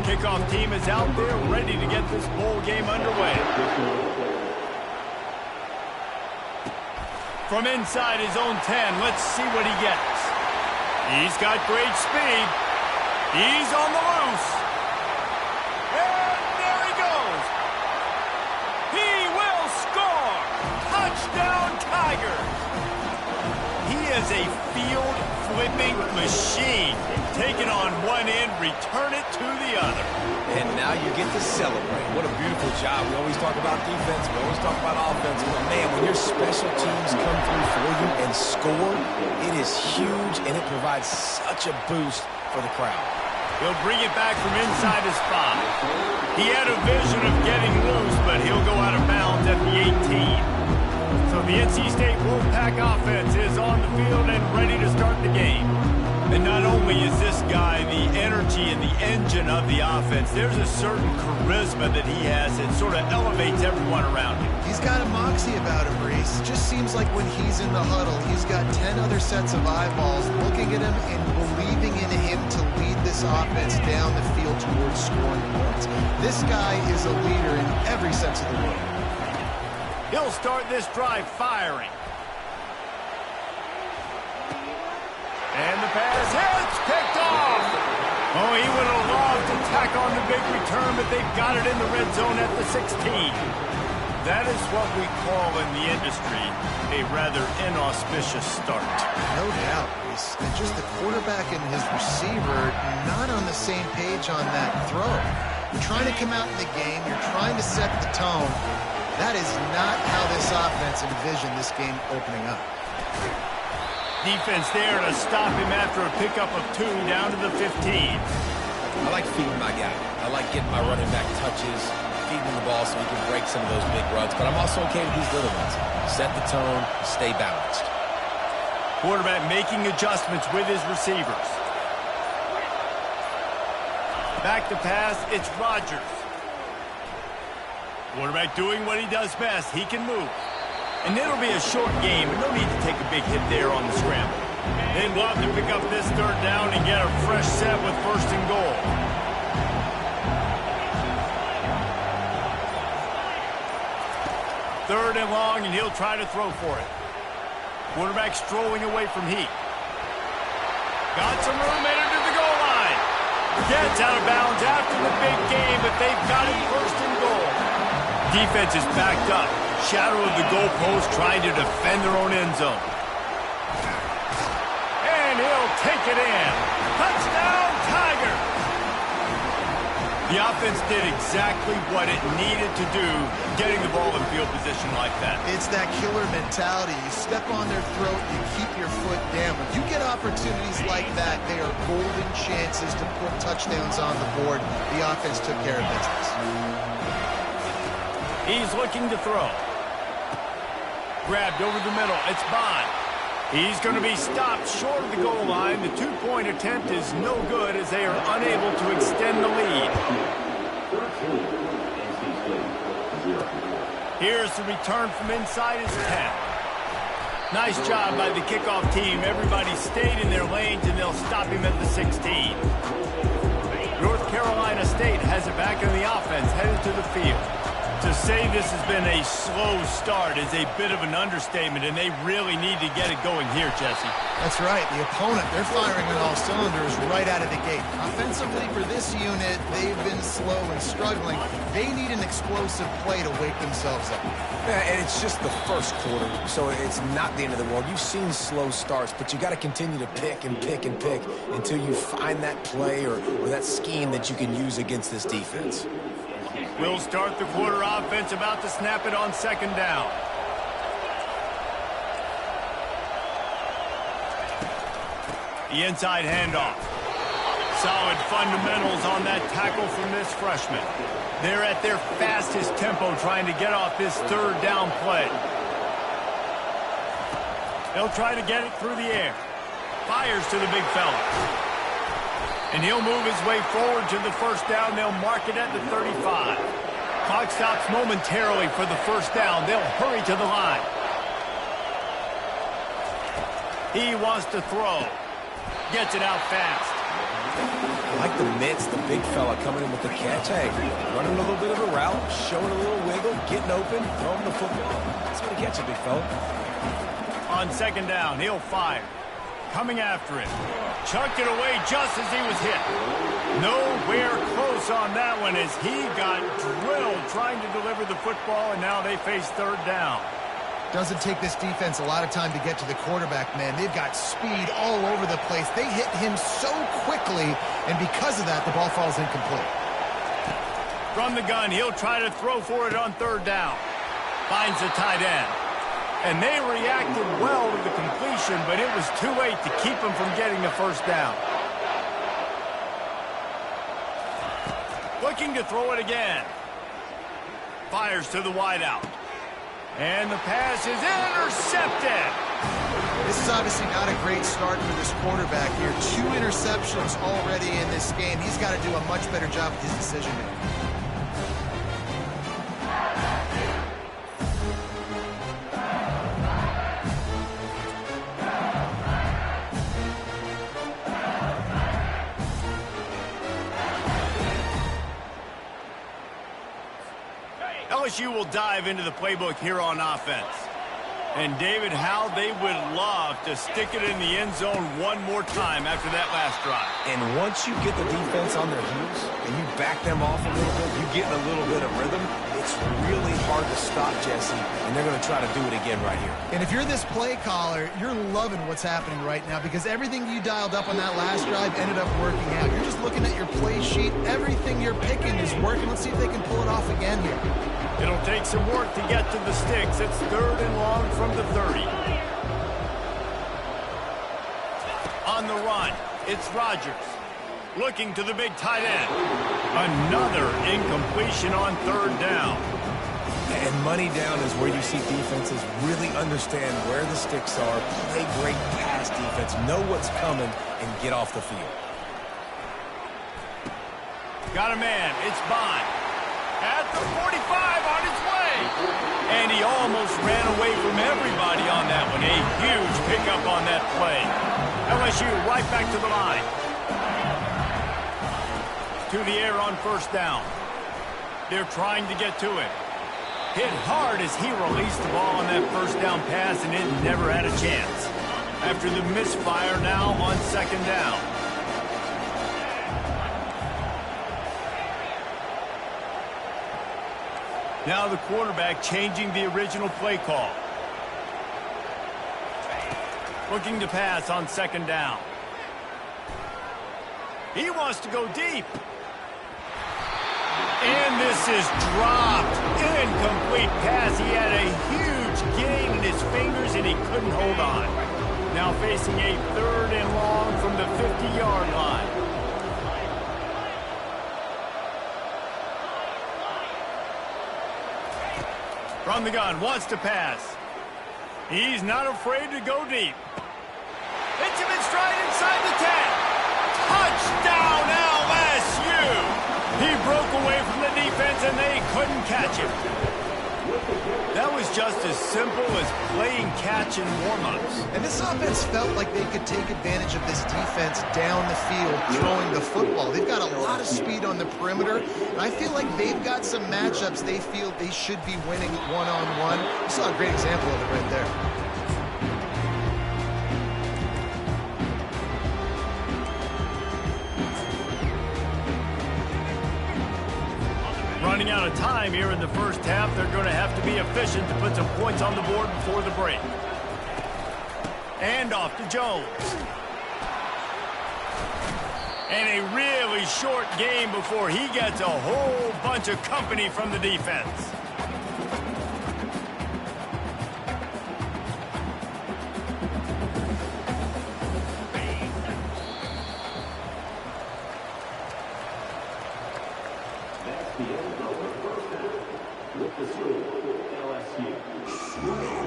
Kickoff team is out there ready to get this bowl game underway. From inside his own 10, let's see what he gets. He's got great speed. He's on the loose. And there he goes. He will score. Touchdown, Tigers. He is a field-flipping machine. Take it on one end, return it to the other. And now you get to celebrate. What a beautiful job. We always talk about defense. We always talk about offense. But, man, when your special teams come through for you and score, it is huge, and it provides such a boost for the crowd. He'll bring it back from inside his 5. He had a vision of getting loose, but he'll go out of bounds at the 18. So So the NC State Wolfpack offense is on the field and ready to start the game. And not only is this guy the energy and the engine of the offense, there's a certain charisma that he has that sort of elevates everyone around him. He's got a moxie about him, Reese. It just seems like when he's in the huddle, he's got 10 other sets of eyeballs looking at him and believing in him to lead this offense down the field towards scoring points. This guy is a leader in every sense of the word. He'll start this drive firing. And the pass hits, picked off. Oh, he would have loved to tack on the big return, but they've got it in the red zone at the 16. That is what we call in the industry a rather inauspicious start. No doubt, Reese. And just the quarterback and his receiver not on the same page on that throw. You're trying to come out in the game. You're trying to set the tone. That is not how this offense envisioned this game opening up. Defense there to stop him after a pickup of 2 down to the 15. I like feeding my guy. I like getting my running back touches, feeding him the ball so he can break some of those big runs. But I'm also okay with these little ones. Set the tone, stay balanced. Quarterback making adjustments with his receivers. Back to pass, it's Rodgers. Quarterback doing what he does best. He can move. And it'll be a short game, but no need to take a big hit there on the scramble. They'd love to pick up this 3rd down and get a fresh set with 1st and goal. Third and long, and he'll try to throw for it. Quarterback strolling away from Heat. Got some room, headed to the goal line. Gets out of bounds after the big game, but they've got him 1st and goal. Defense is backed up. Shadow of the goalpost trying to defend their own end zone. And he'll take it in. Touchdown, Tiger! The offense did exactly what it needed to do, getting the ball in field position like that. It's that killer mentality. You step on their throat, you keep your foot down. When you get opportunities like that, they are golden chances to put touchdowns on the board. The offense took care of business. He's looking to throw. Grabbed over the middle. It's Bond. He's going to be stopped short of the goal line. The 2-point attempt is no good as they are unable to extend the lead. Here's the return from inside his 10. Nice job by the kickoff team. Everybody stayed in their lanes, and they'll stop him at the 16. North Carolina State has it back in the offense, headed to the field. To say this has been a slow start is a bit of an understatement, and they really need to get it going here, Jesse. That's right. The opponent, they're firing on all cylinders right out of the gate. Offensively for this unit, they've been slow and struggling. They need an explosive play to wake themselves up. Yeah, and it's just the first quarter, so it's not the end of the world. You've seen slow starts, but you got to continue to pick and pick and pick until you find that play or that scheme that you can use against this defense. We'll start the quarter offense, about to snap it on 2nd down. The inside handoff. Solid fundamentals on that tackle from this freshman. They're at their fastest tempo trying to get off this 3rd down play. They'll try to get it through the air. Fires to the big fella. And he'll move his way forward to the 1st down. They'll mark it at the 35. Clock stops momentarily for the 1st down. They'll hurry to the line. He wants to throw. Gets it out fast. I like the mitts, the big fella coming in with the catch. Hey, running a little bit of a route, showing a little wiggle, getting open, throwing the football. That's going to catch it, big fella. On 2nd down, he'll fire. Coming after it. Chucked it away just as he was hit. Nowhere close on that one as he got drilled trying to deliver the football, and now they face 3rd down. Doesn't take this defense a lot of time to get to the quarterback, man. They've got speed all over the place. They hit him so quickly, and because of that, the ball falls incomplete. From the gun, he'll try to throw for it on 3rd down. Finds the tight end. And they reacted well to the completion, but it was too late to keep him from getting the 1st down. Looking to throw it again. Fires to the wideout. And the pass is intercepted. This is obviously not a great start for this quarterback here. 2 interceptions already in this game. He's got to do a much better job with his decision-making. LSU will dive into the playbook here on offense. And, David, how they would love to stick it in the end zone one more time after that last drive. And once you get the defense on their heels and you back them off a little bit, you get in a little bit of rhythm, it's really hard to stop, Jesse, and they're going to try to do it again right here. And if you're this play caller, you're loving what's happening right now because everything you dialed up on that last drive ended up working out. You're just looking at your play sheet. Everything you're picking is working. Let's see if they can pull it off again here. It'll take some work to get to the sticks. It's 3rd and long from the 30. On the run, it's Rodgers. Looking to the big tight end. Another incompletion on 3rd down. And money down is where you see defenses really understand where the sticks are, play great pass defense, know what's coming, and get off the field. Got a man. It's Bond. At the 45 on his way. And he almost ran away from everybody on that one. A huge pickup on that play. LSU right back to the line. To the air on 1st down. They're trying to get to it. Hit hard as he released the ball on that 1st down pass, and it never had a chance. After the misfire now on 2nd down. Now the quarterback changing the original play call. Looking to pass on 2nd down. He wants to go deep. And this is dropped. Incomplete pass. He had a huge gain in his fingers and he couldn't hold on. Now facing a 3rd and long from the 50-yard line. From the gun, wants to pass. He's not afraid to go deep. Hits him in stride inside the 10. Touchdown, LSU! He broke away from the defense and they couldn't catch him. That was just as simple as playing catch in warm-ups. And this offense felt like they could take advantage of this defense down the field throwing the football. They've got a lot of speed on the perimeter, and I feel like they've got some matchups they feel they should be winning one-on-one. You saw a great example of it right there. Running out of time here in the 1st half, they're going to have to be efficient to put some points on the board before the break. And off to Jones. And a really short game before he gets a whole bunch of company from the defense.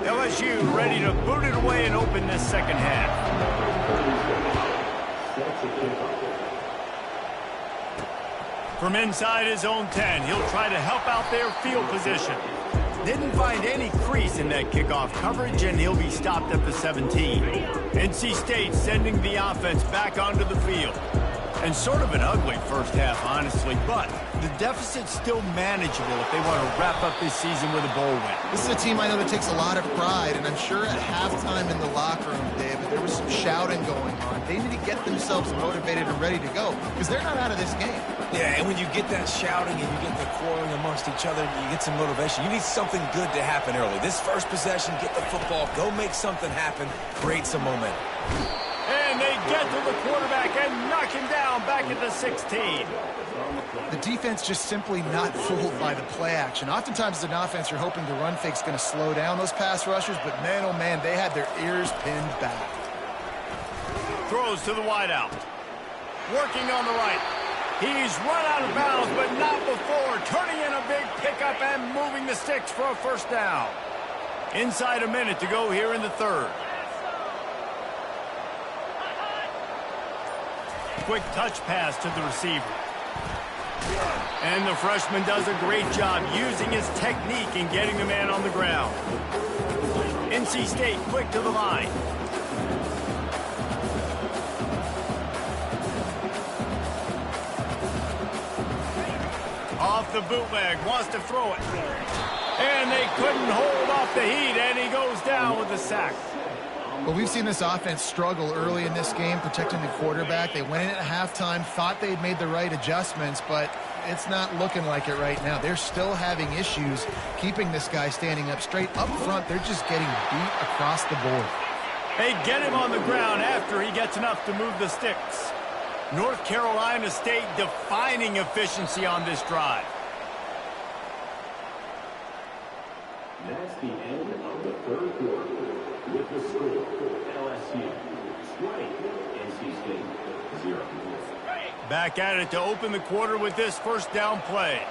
LSU ready to boot it away and open this 2nd half. From inside his own 10, he'll try to help out their field position. Didn't find any crease in that kickoff coverage, and he'll be stopped at the 17. NC State sending the offense back onto the field. And sort of an ugly 1st half, honestly, but the deficit's still manageable if they want to wrap up this season with a bowl win. This is a team I know that takes a lot of pride, and I'm sure at halftime in the locker room, David, there was some shouting going on. They need to get themselves motivated and ready to go, because they're not out of this game. Yeah, and when you get that shouting and you get the quarreling amongst each other, you get some motivation. You need something good to happen early. This 1st possession, get the football, go make something happen, create some momentum. And they get to the quarterback and knock him down back at the 16. The defense just simply not fooled by the play action. Oftentimes as an offense, you're hoping the run fake's going to slow down those pass rushers, but man, oh man, they had their ears pinned back. Throws to the wideout. Working on the right. He's run out of bounds, but not before. Turning in a big pickup and moving the sticks for a 1st down. Inside a minute to go here in the third. Quick touch pass to the receiver. And the freshman does a great job using his technique and getting the man on the ground. NC State quick to the line. Off the bootleg, wants to throw it. And they couldn't hold off the heat, and he goes down with the sack. Well, we've seen this offense struggle early in this game, protecting the quarterback. They went in at halftime, thought they'd made the right adjustments, but it's not looking like it right now. They're still having issues keeping this guy standing up straight. Up front, they're just getting beat across the board. They get him on the ground after he gets enough to move the sticks. North Carolina State defining efficiency on this drive. That's the end of the third quarter. With the score, LSU 20, NC State 0. Back at it to open the quarter with this first down play.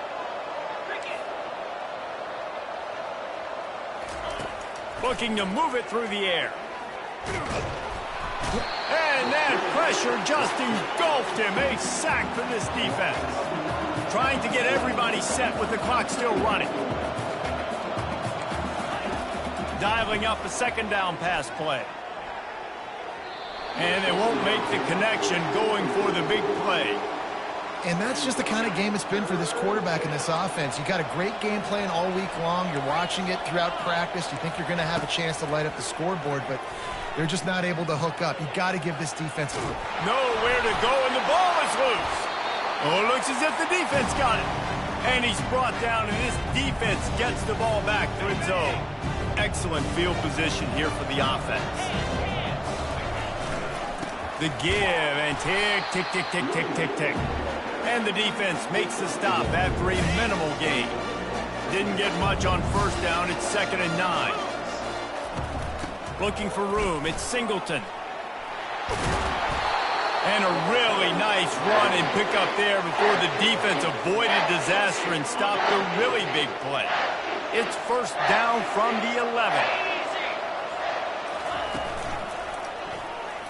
Looking to move it through the air. And that pressure just engulfed him. A sack for this defense. Trying to get everybody set with the clock still running. Dialing up a second down pass play. And they won't make the connection going for the big play. And that's just the kind of game it's been for this quarterback in this offense. You got a great game plan all week long. You're watching it throughout practice. You think you're going to have a chance to light up the scoreboard, but they're just not able to hook up. You got to give this defense a look. Nowhere to go, and the ball is loose. Oh, it looks as if the defense got it. And he's brought down, and this defense gets the ball back to its own. Excellent field position here for the offense. The give, and tick, tick, tick, tick, tick, tick, tick. And the defense makes the stop after a minimal gain. Didn't get much on first down. It's 2nd and 9. Looking for room. It's Singleton. And a really nice run and pick up there before the defense avoided disaster and stopped a really big play. It's first down from the 11.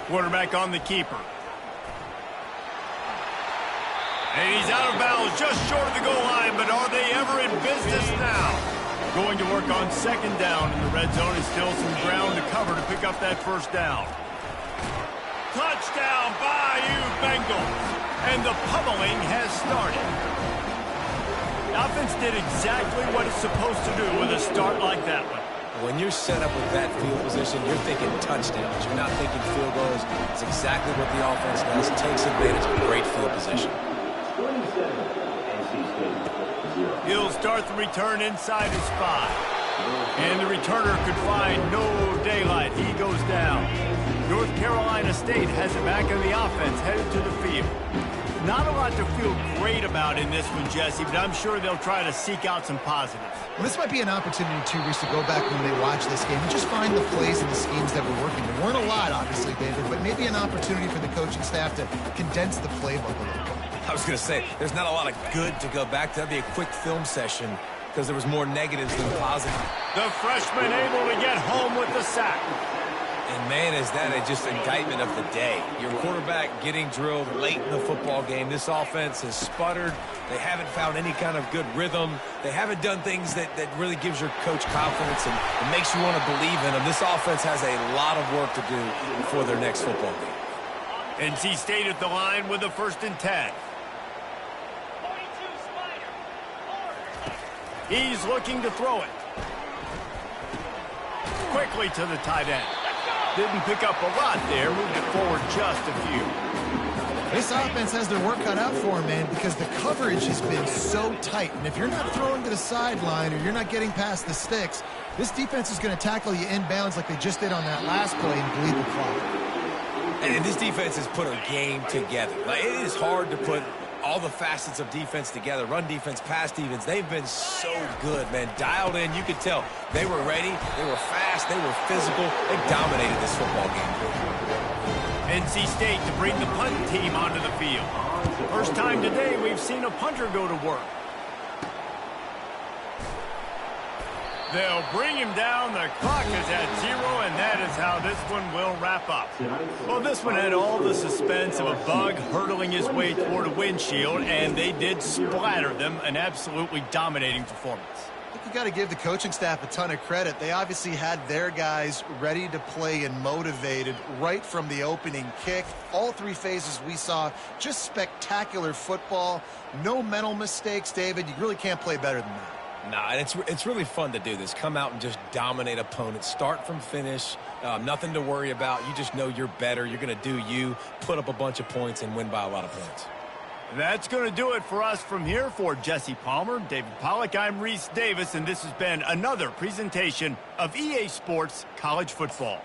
Quarterback on the keeper. And he's out of bounds just short of the goal line, but are they ever in business now? Going to work on second down in the red zone and still some ground to cover to pick up that first down. Touchdown, Bayou Bengals. And the pummeling has started. The offense did exactly what it's supposed to do with a start like that one. When you're set up with that field position, you're thinking touchdowns. You're not thinking field goals. It's exactly what the offense does. It takes advantage of a great field position. 27, NC State 0. He'll start the return inside his 5. And the returner could find no daylight. He goes down. North Carolina State has it back in the offense, headed to the field. Not a lot to feel great about in this one, Jesse, but I'm sure they'll try to seek out some positives. Well, this might be an opportunity, too, Reese, to go back when they watch this game and just find the plays and the schemes that were working. There weren't a lot, obviously, David, but maybe an opportunity for the coaching staff to condense the playbook a little bit. I was going to say, there's not a lot of good to go back to. That'd be a quick film session because there was more negatives than positive. The freshman able to get home with the sack. And, man, is that just indictment of the day. Your quarterback getting drilled late in the football game. This offense has sputtered. They haven't found any kind of good rhythm. They haven't done things that really gives your coach confidence and makes you want to believe in them. This offense has a lot of work to do before their next football game. NC State at the line with a 1st and 10. He's looking to throw it. Quickly to the tight end. Didn't pick up a lot there. Moved it forward just a few. This offense has their work cut out for them, man, because the coverage has been so tight. And if you're not throwing to the sideline or you're not getting past the sticks, this defense is going to tackle you inbounds like they just did on that last play and bleed the clock. And this defense has put a game together. Like, it is hard to put all the facets of defense together. Run defense, pass defense. They've been so good, man. Dialed in. You could tell they were ready. They were fast. They were physical. They dominated this football game. NC State to bring the punt team onto the field. First time today we've seen a punter go to work. They'll bring him down. The clock is at 0, and that is how this one will wrap up. Well, this one had all the suspense of a bug hurtling his way toward a windshield, and they did splatter them. An absolutely dominating performance. I think you got to give the coaching staff a ton of credit. They obviously had their guys ready to play and motivated right from the opening kick. All three phases we saw, just spectacular football. No mental mistakes, David. You really can't play better than that. Nah, and it's really fun to do this. Come out and just dominate opponents. Start from finish. Nothing to worry about. You just know you're better. You're going to do you, put up a bunch of points, and win by a lot of points. That's going to do it for us from here. For Jesse Palmer, David Pollack, I'm Reese Davis, and this has been another presentation of EA Sports College Football.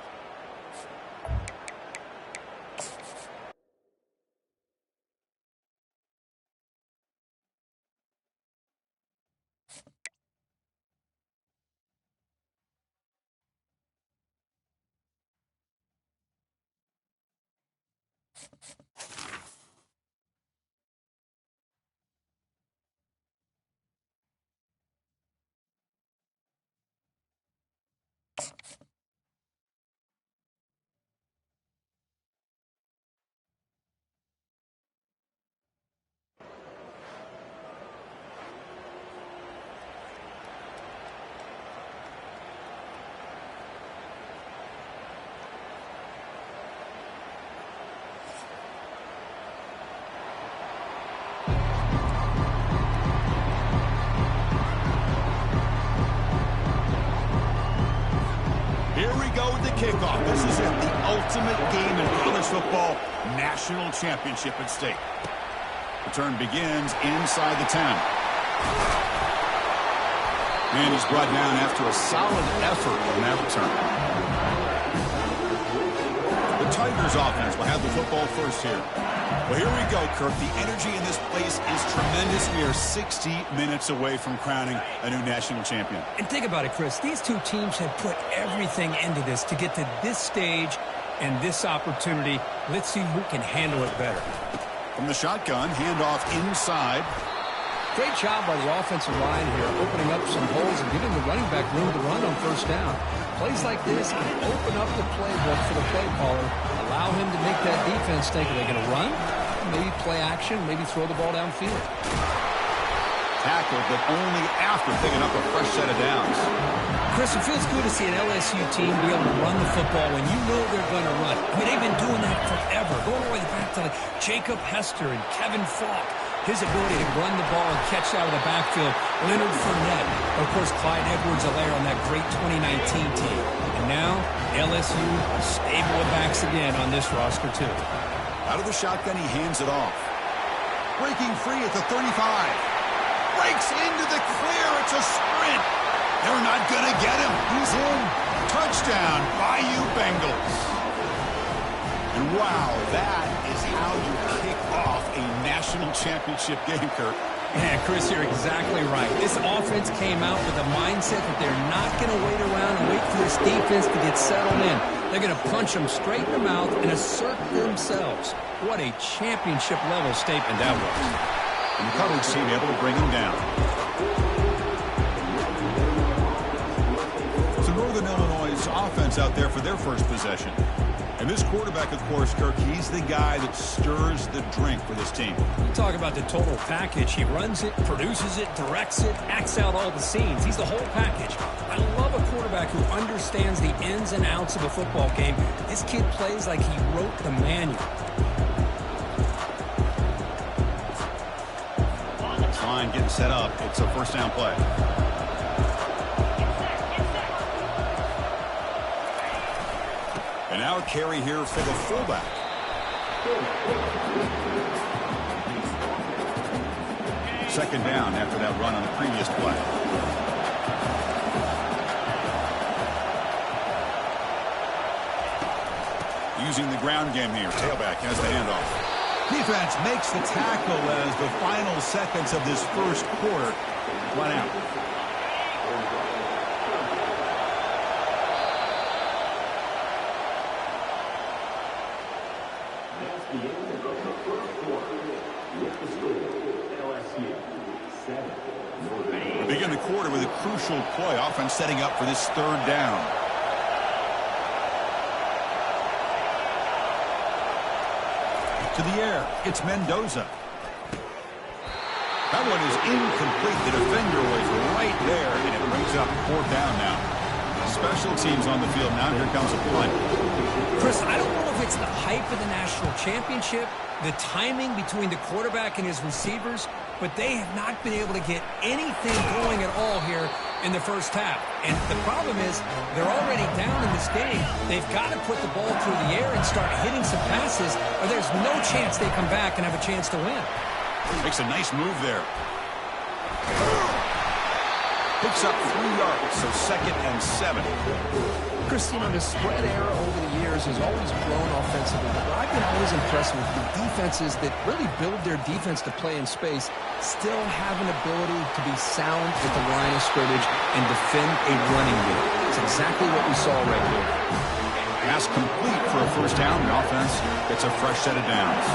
Kickoff. This is it, the ultimate game in college football, national championship at stake. Return begins inside the 10. And he's brought down after a solid effort on that return. The Tigers offense will have the football first here. Well, here we go, Kirk. The energy in this place is tremendous. We are 60 minutes away from crowning a new national champion. And think about it, Chris. These two teams have put everything into this to get to this stage and this opportunity. Let's see who can handle it better. From the shotgun, handoff inside. Great job by the offensive line here, opening up some holes and giving the running back room to run on first down. Plays like this can open up the playbook for the play caller, allow him to make that defense think, are they going to run? Maybe play action, maybe throw the ball downfield. Tackled, but only after picking up a fresh set of downs. Chris, it feels good to see an LSU team be able to run the football when you know they're going to run. I mean, they've been doing that forever, going all the way back to like Jacob Hester and Kevin Falk. His ability to run the ball and catch out of the backfield. Leonard Fournette. Of course, Clyde Edwards-Helaire on that great 2019 team. And now, LSU stable of backs again on this roster, too. Out of the shotgun, he hands it off. Breaking free at the 35. Breaks into the clear. It's a sprint. They're not going to get him. He's in. Touchdown, Bayou Bengals. And wow, that is how you kick off a national championship game, Kirk. Yeah, Chris, you're exactly right. This offense came out with a mindset that they're not going to wait around and wait for this defense to get settled in. They're going to punch them straight in the mouth and assert themselves. What a championship-level statement that was. And the coverage team able to bring him down. So Northern Illinois' offense out there for their first possession. And this quarterback, of course, Kirk, he's the guy that stirs the drink for this team. You talk about the total package. He runs it, produces it, directs it, acts out all the scenes. He's the whole package. I love a quarterback who understands the ins and outs of a football game. This kid plays like he wrote the manual. Line getting set up. It's a first down play. And now a carry here for the fullback. Second down after that run on the previous play. Using the ground game here. Tailback has the handoff. Defense makes the tackle as the final seconds of this first quarter run out. That's the end of the first quarter. With the score, LSU We begin the quarter with a crucial play. Offense setting up for this third down. To the air, it's Mendoza. That one is incomplete. The defender was right there, and it brings up fourth down now. Special teams on the field now. Here comes a punt. Chris, I don't know if it's the hype of the national championship, the timing between the quarterback and his receivers, but they have not been able to get anything going at all here in the first half. And the problem is they're already down in this game. They've got to put the ball through the air and start hitting some passes, or there's no chance they come back and have a chance to win. Makes a nice move there. Picks up 3 yards, so 2nd and 7. Chris, you know, the spread era over the years has always grown offensively, but I've been always impressed with the defenses that really build their defense to play in space, still have an ability to be sound at the line of scrimmage and defend a running game. It's exactly what we saw right here. Pass complete for a first down. The offense gets a fresh set of downs.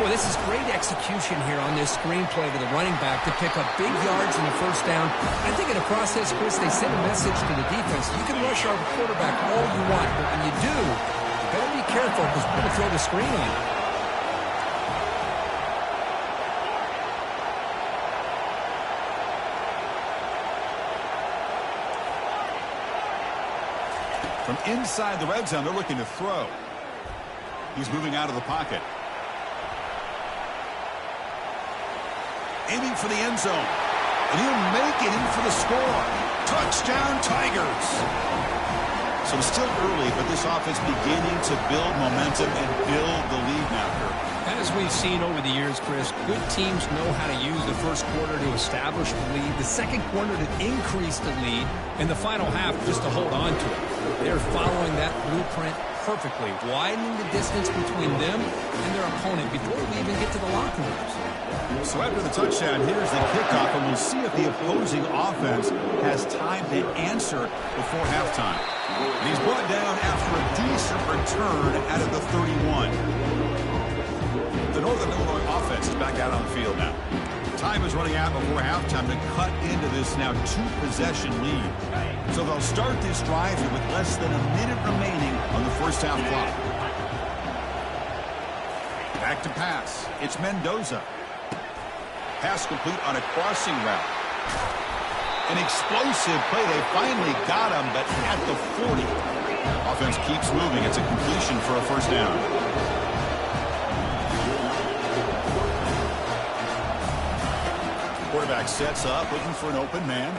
Well, this is great execution here on this screenplay to the running back to pick up big yards in the first down. I think in the process, Chris, they send a message to the defense. You can rush our quarterback all you want, but when you do, you better be careful because we're going to throw the screen on you. From inside the red zone, they're looking to throw. He's moving out of the pocket. Aiming for the end zone. And he'll make it in for the score. Touchdown, Tigers. So it's still early, but this offense beginning to build momentum and build the lead now. As we've seen over the years, Chris, good teams know how to use the first quarter to establish the lead, the second quarter to increase the lead, and the final half just to hold on to it. They're following that blueprint perfectly, widening the distance between them and their opponent before we even get to the locker rooms. So after the touchdown, here's the kickoff, and we'll see if the opposing offense has time to answer before halftime. And he's brought down after a decent return out of the 31. The Northern Illinois offense is back out on the field now. Time is running out before halftime to cut into this now 2-possession lead. So they'll start this drive here with less than a minute remaining on the first half clock. Back to pass. It's Mendoza. Pass complete on a crossing route. An explosive play. They finally got him, but at the 40. Offense keeps moving. It's a completion for a first down. Quarterback sets up, looking for an open man.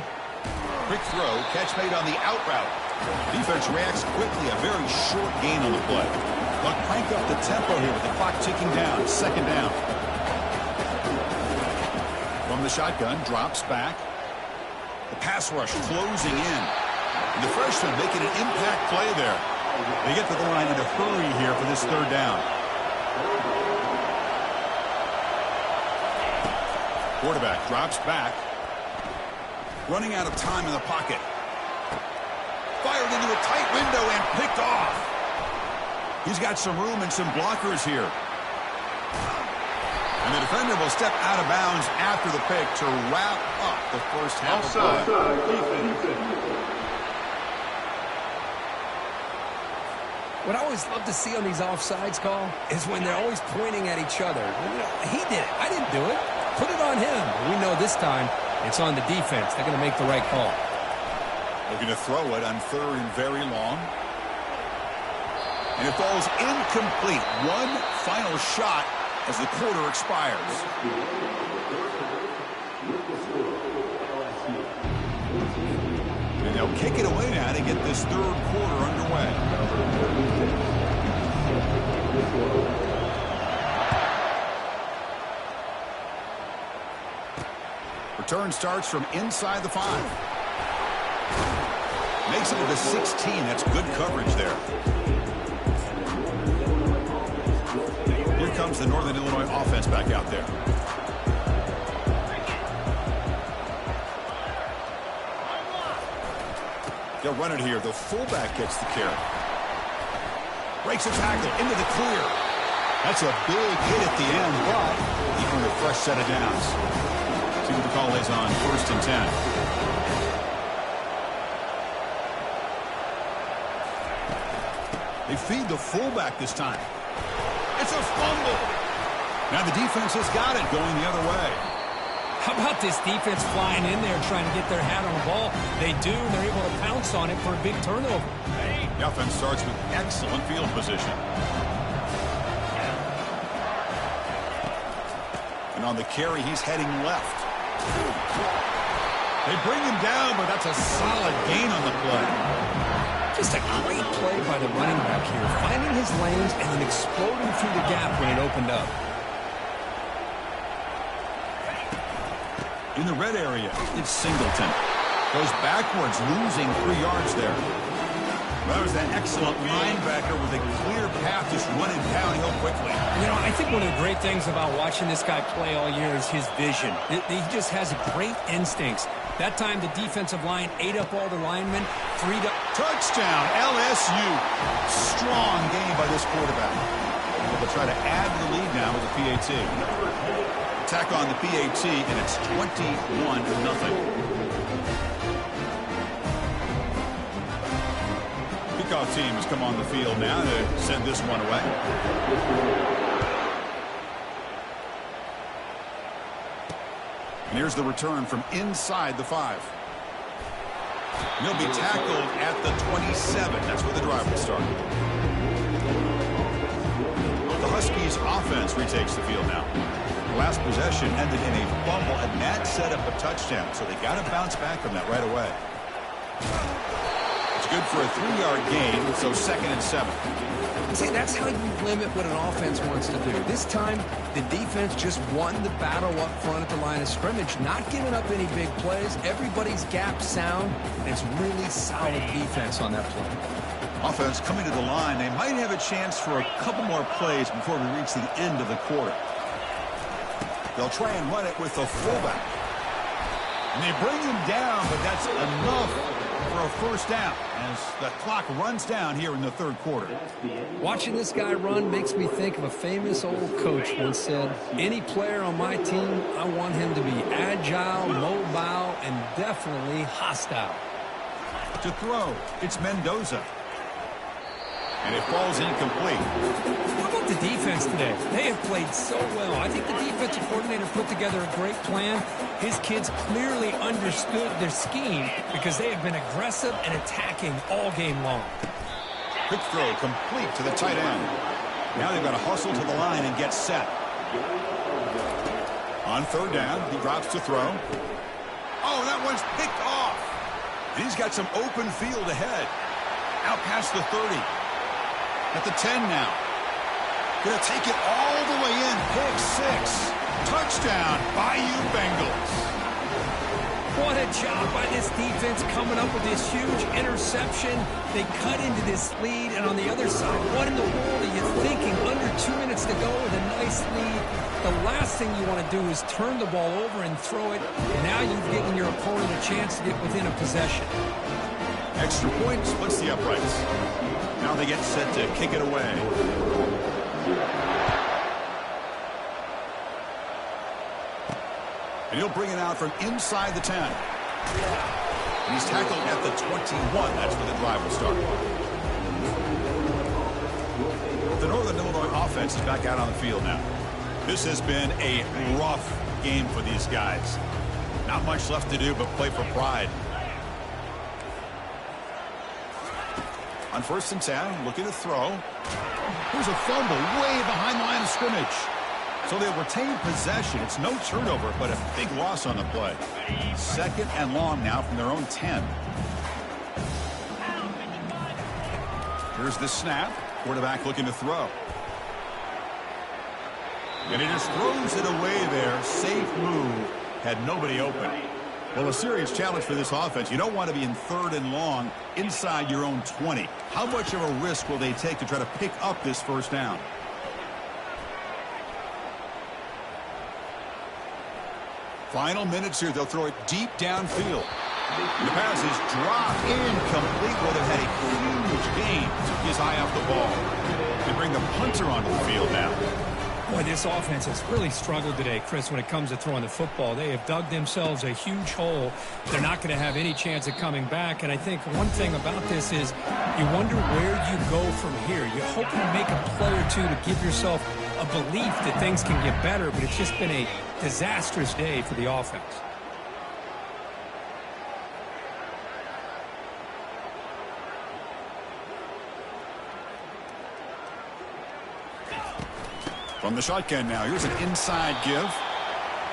Quick throw, catch made on the out route. Defense reacts quickly, a very short gain on the play. But crank up the tempo here with the clock ticking down. Second down. From the shotgun, drops back. The pass rush closing in. And the freshman making an impact play there. They get to the line in a hurry here for this third down. Quarterback drops back. Running out of time in the pocket. Fired into a tight window and picked off. He's got some room and some blockers here. And the defender will step out of bounds after the pick to wrap up the first half of play. What I always love to see on these offsides call is when they're always pointing at each other. He did it. I didn't do it. Put it on him. We know this time it's on the defense. They're going to make the right call. Looking to throw it on third and very long. And it falls incomplete. One final shot as the quarter expires. And they'll kick it away now to get this third quarter underway. Return starts from inside the 5. Makes it to the 16. That's good coverage there. Here comes the Northern Illinois offense back out there. They'll run it here. The fullback gets the carry. Breaks a tackle into the clear. That's a big hit at the end, but he earned a fresh set of downs. See what the call is on 1st and 10. They feed the fullback this time. It's a fumble. Now the defense has got it going the other way. How about this defense flying in there trying to get their hat on the ball? They do, and they're able to pounce on it for a big turnover. The offense starts with excellent field position. And on the carry, he's heading left. They bring him down, but that's a solid gain on the play. Just a great play by the running back here, finding his lanes and then exploding through the gap when it opened up. In the red area, it's Singleton. Goes backwards, losing 3 yards there. Well, that was an excellent linebacker with a clear path just running downhill quickly. You know, I think one of the great things about watching this guy play all year is his vision. He just has great instincts. That time, the defensive line ate up all the linemen, freed up. Touchdown, LSU. Strong game by this quarterback. They'll try to add to the lead now with the PAT. Attack on the PAT, and it's 21-0. Kickoff team has come on the field now to send this one away. And here's the return from inside the 5. And he'll be tackled at the 27. That's where the drive will start. The Huskies offense retakes the field now. The last possession ended in a fumble, and that set up a touchdown. So they got to bounce back from that right away. It's good for a 3-yard gain, so 2nd and 7. See, that's how you limit what an offense wants to do. This time, the defense just won the battle up front at the line of scrimmage, not giving up any big plays. Everybody's gap sound, and it's really solid defense on that play. Offense coming to the line. They might have a chance for a couple more plays before we reach the end of the quarter. They'll try and run it with the fullback. And they bring him down, but that's enough for a first down as the clock runs down here in the 3rd quarter. Watching this guy run makes me think of a famous old coach once said, any player on my team, I want him to be agile, mobile, and definitely hostile. To throw, it's Mendoza. And it falls incomplete. How about the defense today? They have played so well. I think the defensive coordinator put together a great plan. His kids clearly understood their scheme because they have been aggressive and attacking all game long. Quick throw complete to the tight end. Now they've got to hustle to the line and get set. On 3rd down, he drops to throw. Oh, that one's picked off. And he's got some open field ahead. Out past the 30. At the 10 now. Gonna take it all the way in. Pick 6. Touchdown, Bayou Bengals. What a job by this defense coming up with this huge interception. They cut into this lead, and on the other side, what in the world are you thinking? Under 2 minutes to go with a nice lead. The last thing you want to do is turn the ball over and throw it. Now you've given your opponent a chance to get within a possession. Extra point splits the uprights. Now they get set to kick it away. And he'll bring it out from inside the 10. And he's tackled at the 21. That's where the drive will start. The Northern Illinois offense is back out on the field now. This has been a rough game for these guys. Not much left to do but play for pride. On 1st and 10, looking to throw. Here's a fumble way behind the line of scrimmage. So they retain possession. It's no turnover, but a big loss on the play. 2nd and long now from their own 10. Here's the snap. Quarterback looking to throw. And he just throws it away there. Safe move. Had nobody open. Well, a serious challenge for this offense. You don't want to be in 3rd and long inside your own 20. How much of a risk will they take to try to pick up this first down? Final minutes here. They'll throw it deep downfield. The pass is dropped incomplete. Would have had a huge gain. Took his eye off the ball. They bring the punter onto the field now. Boy, this offense has really struggled today, Chris, when it comes to throwing the football. They have dug themselves a huge hole. They're not going to have any chance of coming back. And I think one thing about this is you wonder where you go from here. You hope you make a play or two to give yourself a belief that things can get better, but it's just been a disastrous day for the offense. From the shotgun now, here's an inside give.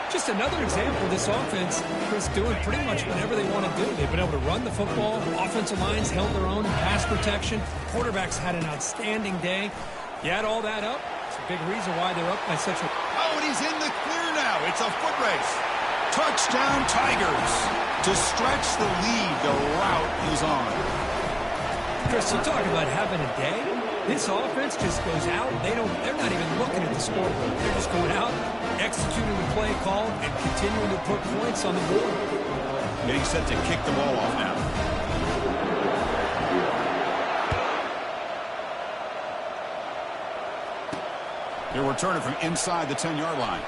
Just another example of this offense, Chris, doing pretty much whatever they want to do. They've been able to run the football. Offensive lines held their own. Pass protection. Quarterbacks had an outstanding day. You add all that up, it's a big reason why they're up by such a... Oh, and he's in the clear now. It's a foot race. Touchdown, Tigers. To stretch the lead, the route is on. Chris, you talk about having a day. This offense just goes out. They're not even looking at the scoreboard. They're just going out, executing the play call, and continuing to put points on the board. Getting set to kick the ball off now. They're returning from inside the 10-yard line.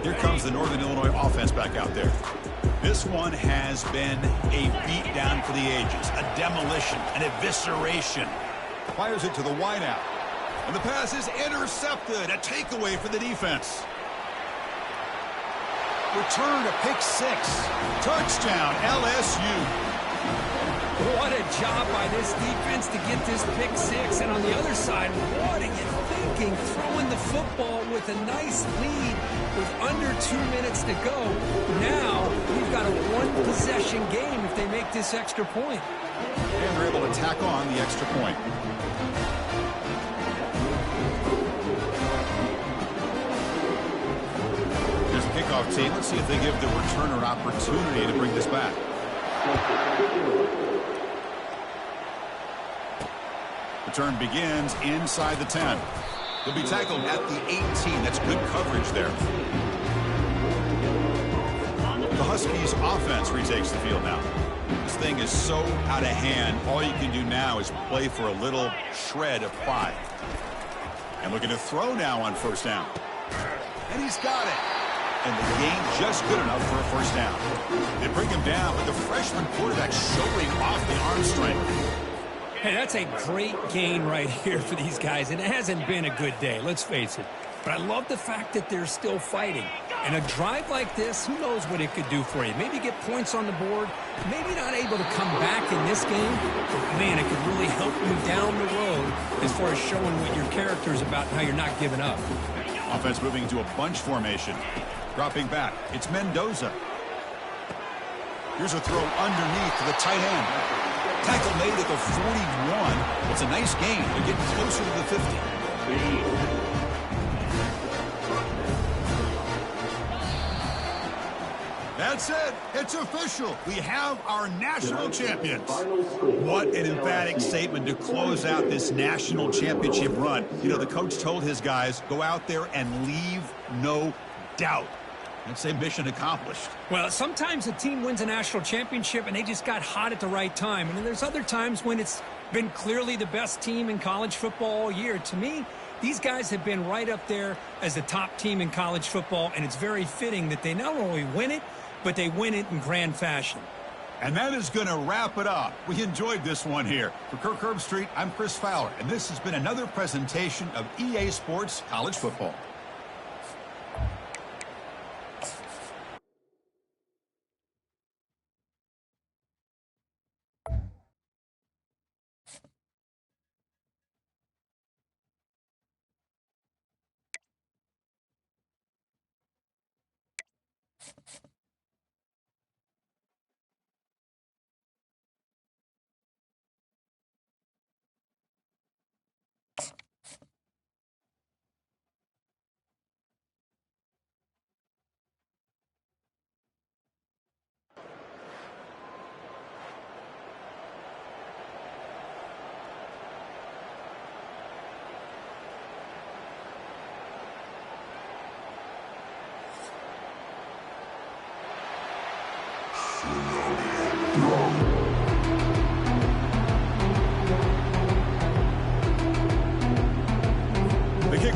Here comes the Northern Illinois offense back out there. This one has been a beatdown for the ages, a demolition, an evisceration. Fires it to the wideout. And the pass is intercepted, a takeaway for the defense. Return to pick six. Touchdown, LSU. What a job by this defense to get this pick six. And on the other side, what are you thinking? Throwing the football with a nice lead with under 2 minutes to go. Now we've got a one-possession game if they make this extra point. And they're able to tack on the extra point. Here's a kickoff team. Let's see if they give the returner an opportunity to bring this back. Return begins inside the 10. He'll be tackled at the 18. That's good coverage there. The Huskies offense retakes the field now. This thing is so out of hand. All you can do now is play for a little shred of pride. And looking to throw now on first down. And he's got it. And the gain just good enough for a first down. They bring him down, but the freshman quarterback showing off the arm strength. Hey, that's a great gain right here for these guys. And it hasn't been a good day, let's face it. But I love the fact that they're still fighting. And a drive like this, who knows what it could do for you. Maybe get points on the board. Maybe not able to come back in this game. But, man, it could really help you down the road as far as showing what your character is about and how you're not giving up. Offense moving into a bunch formation. Dropping back. It's Mendoza. Here's a throw underneath to the tight end. Tackle made at the 41. It's a nice gain. They're getting closer to the 50. That's it. It's official. We have our national champions. What an emphatic statement to close out this national championship run. You know, the coach told his guys, go out there and leave no doubt. I'd say mission accomplished. Well, sometimes a team wins a national championship and they just got hot at the right time. And then there's other times when it's been clearly the best team in college football all year. To me, these guys have been right up there as the top team in college football, and it's very fitting that they not only win it, but they win it in grand fashion. And that is going to wrap it up. We enjoyed this one here. For Kirk Herbstreit, I'm Chris Fowler, and this has been another presentation of EA Sports College Football.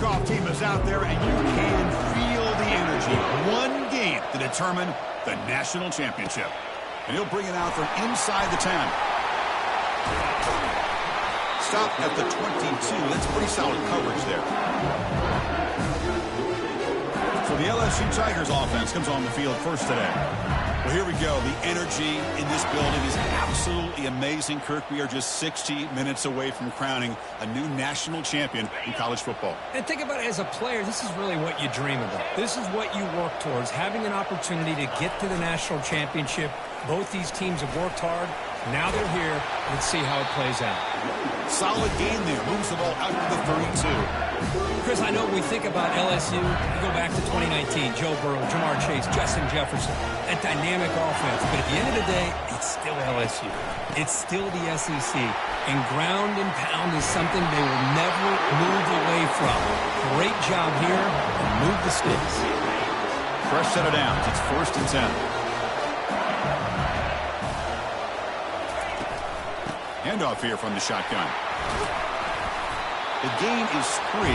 kickoff team is out there, and you can feel the energy. One game to determine the national championship. And he'll bring it out from inside the 10. Stop at the 22. That's pretty solid coverage there. So the LSU Tigers offense comes on the field first today. Well, here we go. The energy in this building is absolutely amazing, Kirk. We are just 60 minutes away from crowning a new national champion in college football. And think about it as a player, this is really what you dream about. This is what you work towards, having an opportunity to get to the national championship. Both these teams have worked hard. Now they're here. Let's see how it plays out. Solid game there. Moves the ball out to the 32. Chris, I know we think about LSU. You go back to 2019, Joe Burrow, Jamar Chase, Justin Jefferson, that dynamic offense. But at the end of the day, it's still LSU. It's still the SEC. And ground and pound is something they will never move away from. Great job here, and move the sticks. Fresh set of downs. It's 1st and 10. Handoff here from the shotgun. The gain is 3.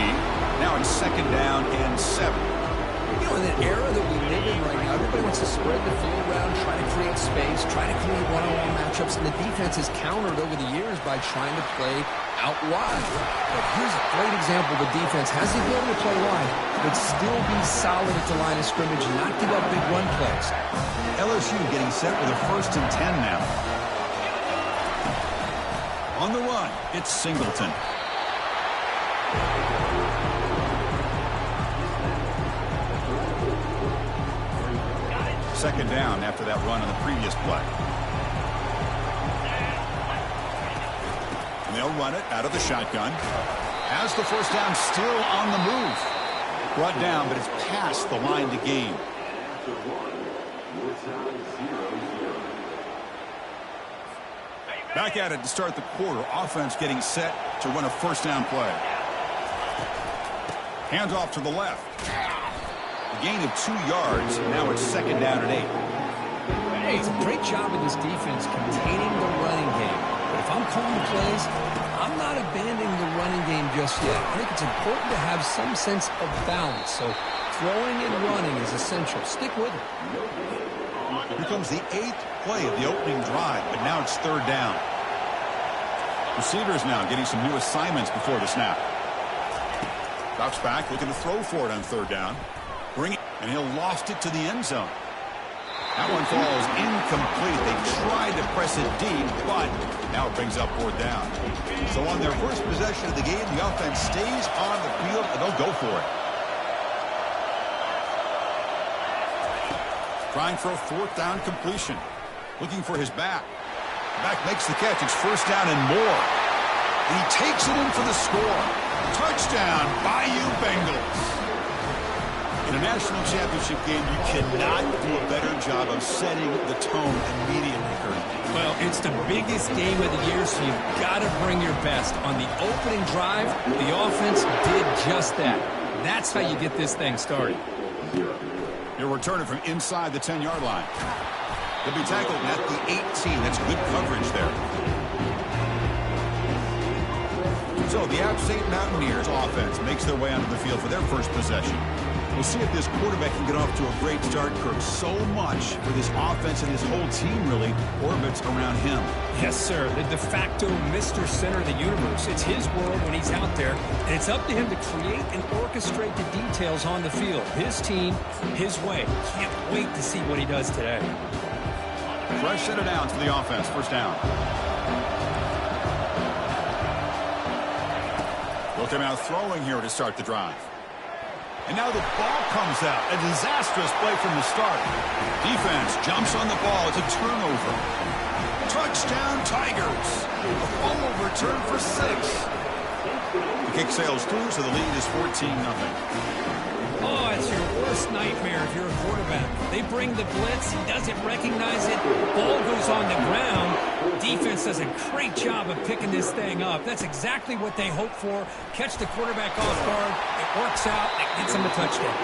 Now it's 2nd down and 7. You know, in the era that we live in right now, everybody wants to spread the field around, try to create space, try to create one-on-one matchups, and the defense has countered over the years by trying to play out wide. But here's a great example. The defense has the ability to play wide, but still be solid at the line of scrimmage and not give up big run plays. LSU getting set with a 1st and 10 now. On the run, it's Singleton. Second down after that run on the previous play. And they'll run it out of the shotgun. Has the 1st down, still on the move. Brought down, but it's past the line to gain. Back at it to start the quarter. Offense getting set to run a 1st down play. Hands off to the left. A gain of 2 yards. Now it's 2nd down and 8. Hey, it's a great job of this defense containing the running game. But if I'm calling plays, I'm not abandoning the running game just yet. I think it's important to have some sense of balance. So throwing and running is essential. Stick with it. Here comes the 8th play of the opening drive, but now it's 3rd down. Receivers now getting some new assignments before the snap. Drops back, looking to throw for it on 3rd down. Bring it, and he'll lost it to the end zone. That one falls incomplete. They tried to press it deep, but now it brings up 4th down. So on their first possession of the game, the offense stays on the field, and they'll go for it. Trying for a 4th down completion. Looking for his back. Back makes the catch. It's 1st down and more. And he takes it in for the score. Touchdown, Bayou Bengals. In a national championship game, you cannot do a better job of setting the tone immediately, Kurt. Well, it's the biggest game of the year, so you've got to bring your best. On the opening drive, the offense did just that. That's how you get this thing started. He'll return it from inside the 10-yard line. He'll be tackled at the 18. That's good coverage there. So the App State Mountaineers offense makes their way onto the field for their first possession. We'll see if this quarterback can get off to a great start, Kirk. So much for this offense and his whole team really orbits around him. Yes, sir. The de facto Mr. Center of the universe. It's his world when he's out there, and it's up to him to create and orchestrate the details on the field. His team, his way. Can't wait to see what he does today. Fresh set of downs for the offense. 1st down. Built him out throwing here to start the drive. And now the ball comes out. A disastrous play from the start. Defense jumps on the ball. It's a turnover. Touchdown, Tigers. A fumble return for 6. The kick sails through, so the lead is 14-0. Oh, it's your worst nightmare if you're a quarterback. They bring the blitz. He doesn't recognize it. Ball goes on the ground. Defense does a great job of picking this thing up. That's exactly what they hope for. Catch the quarterback off guard. It works out. It gets him a touchdown.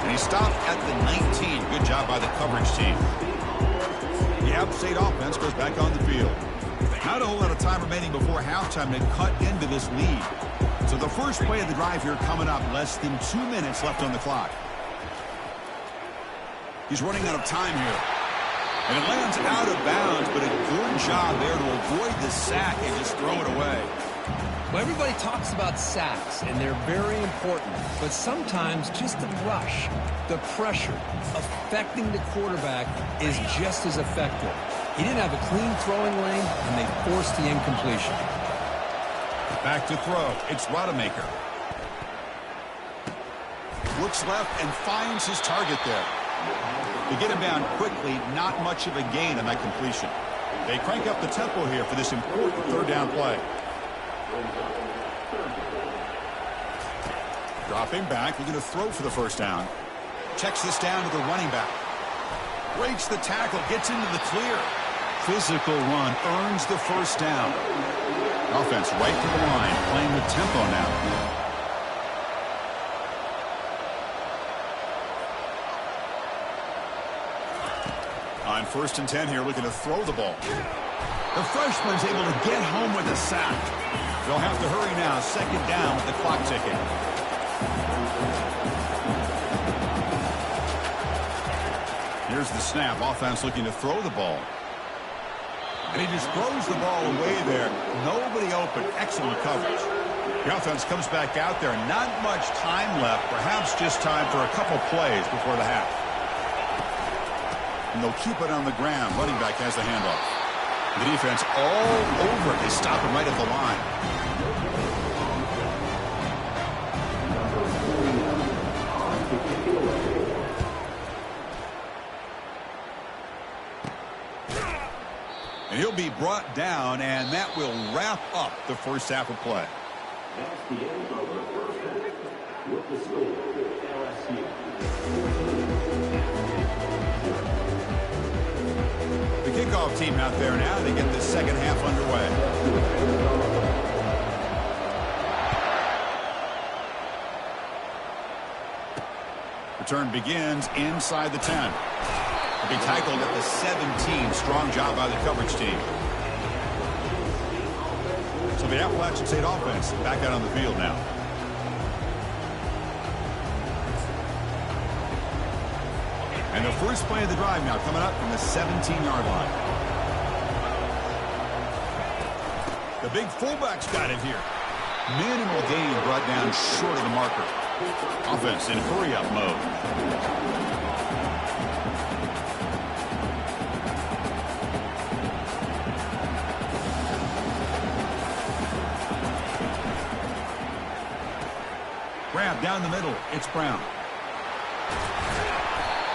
And he stopped at the 19. Good job by the coverage team. The App State offense goes back on the field. Not a whole lot of time remaining before halftime to cut into this lead. So the first play of the drive here coming up, less than 2 minutes left on the clock. He's running out of time here. And it lands out of bounds, but a good job there to avoid the sack and just throw it away. Well, everybody talks about sacks, and they're very important. But sometimes just the rush, the pressure, affecting the quarterback is just as effective. He didn't have a clean throwing lane, and they forced the incompletion. Back to throw. It's Rodemaker. Looks left and finds his target there. To get him down quickly, not much of a gain on that completion. They crank up the tempo here for this important third down play. Dropping back, looking to throw for the first down. Checks this down to the running back. Breaks the tackle, gets into the clear. Physical run, earns the first down. Offense right to the line, playing with tempo now. On 1st and 10 here, looking to throw the ball. The freshman's able to get home with a sack. They'll have to hurry now, 2nd down with the clock ticking. Here's the snap. Offense looking to throw the ball. And he just throws the ball away there. Nobody open. Excellent coverage. The offense comes back out there. Not much time left. Perhaps just time for a couple plays before the half. And they'll keep it on the ground. Running back has the handoff. The defense all over it. They stop him right at the line. And he'll be brought down, and that will wrap up the first half of play. That's the end of the first half. With the score, LSU. The kickoff team out there now. They get the second half underway. Return begins inside the 10. He'll be tackled at the 17. Strong job by the coverage team. So the Appalachian State offense back out on the field now. And the first play of the drive now coming up from the 17-yard line. The big fullback's got it here. Minimal gain brought down short of the marker. Offense in hurry-up mode. Grab down the middle. It's Brown.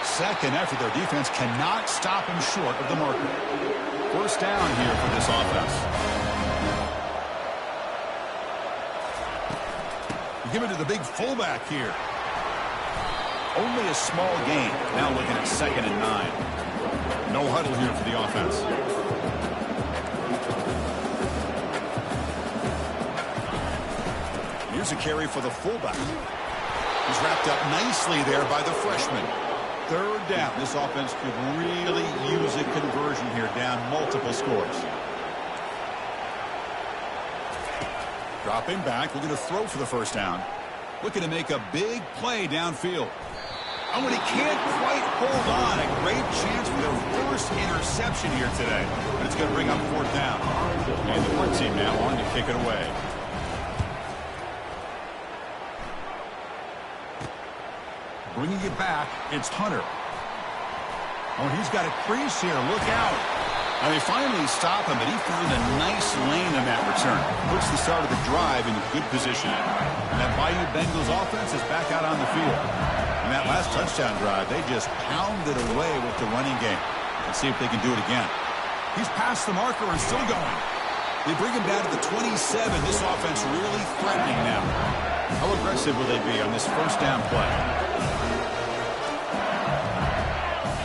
Second effort. Their defense cannot stop him short of the marker. First down here for this offense. Give it to the big fullback here. Only a small gain. Now looking at 2nd and 9. No huddle here for the offense. Here's a carry for the fullback. He's wrapped up nicely there by the freshman. Third down. This offense could really use a conversion here, down multiple scores. Dropping back, looking to throw for the first down. Looking to make a big play downfield. Oh, and he can't quite hold on. A great chance for their first interception here today. But it's going to bring up 4th down. And the punt team now on to kick it away. Bringing it back, it's Hunter. Oh, he's got a crease here. Look out. Now they finally stop him, but he found a nice lane in that return. Puts the start of the drive in good position. And that Bayou Bengals offense is back out on the field. And that last touchdown drive, they just pounded away with the running game. Let's see if they can do it again. He's past the marker and still going. They bring him down to the 27. This offense really threatening now. How aggressive will they be on this first down play?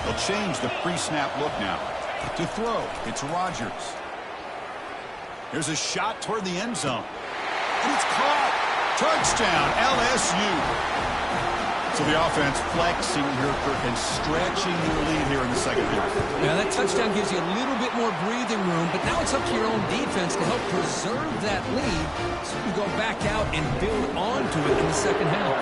They'll change the pre-snap look now. To throw, it's Rodgers. Here's a shot toward the end zone. And it's caught. Touchdown, LSU. So the offense flexing here, Kirk, and stretching your lead here in the second half. Yeah, that touchdown gives you a little bit more breathing room, but now it's up to your own defense to help preserve that lead so you can go back out and build onto it in the second half.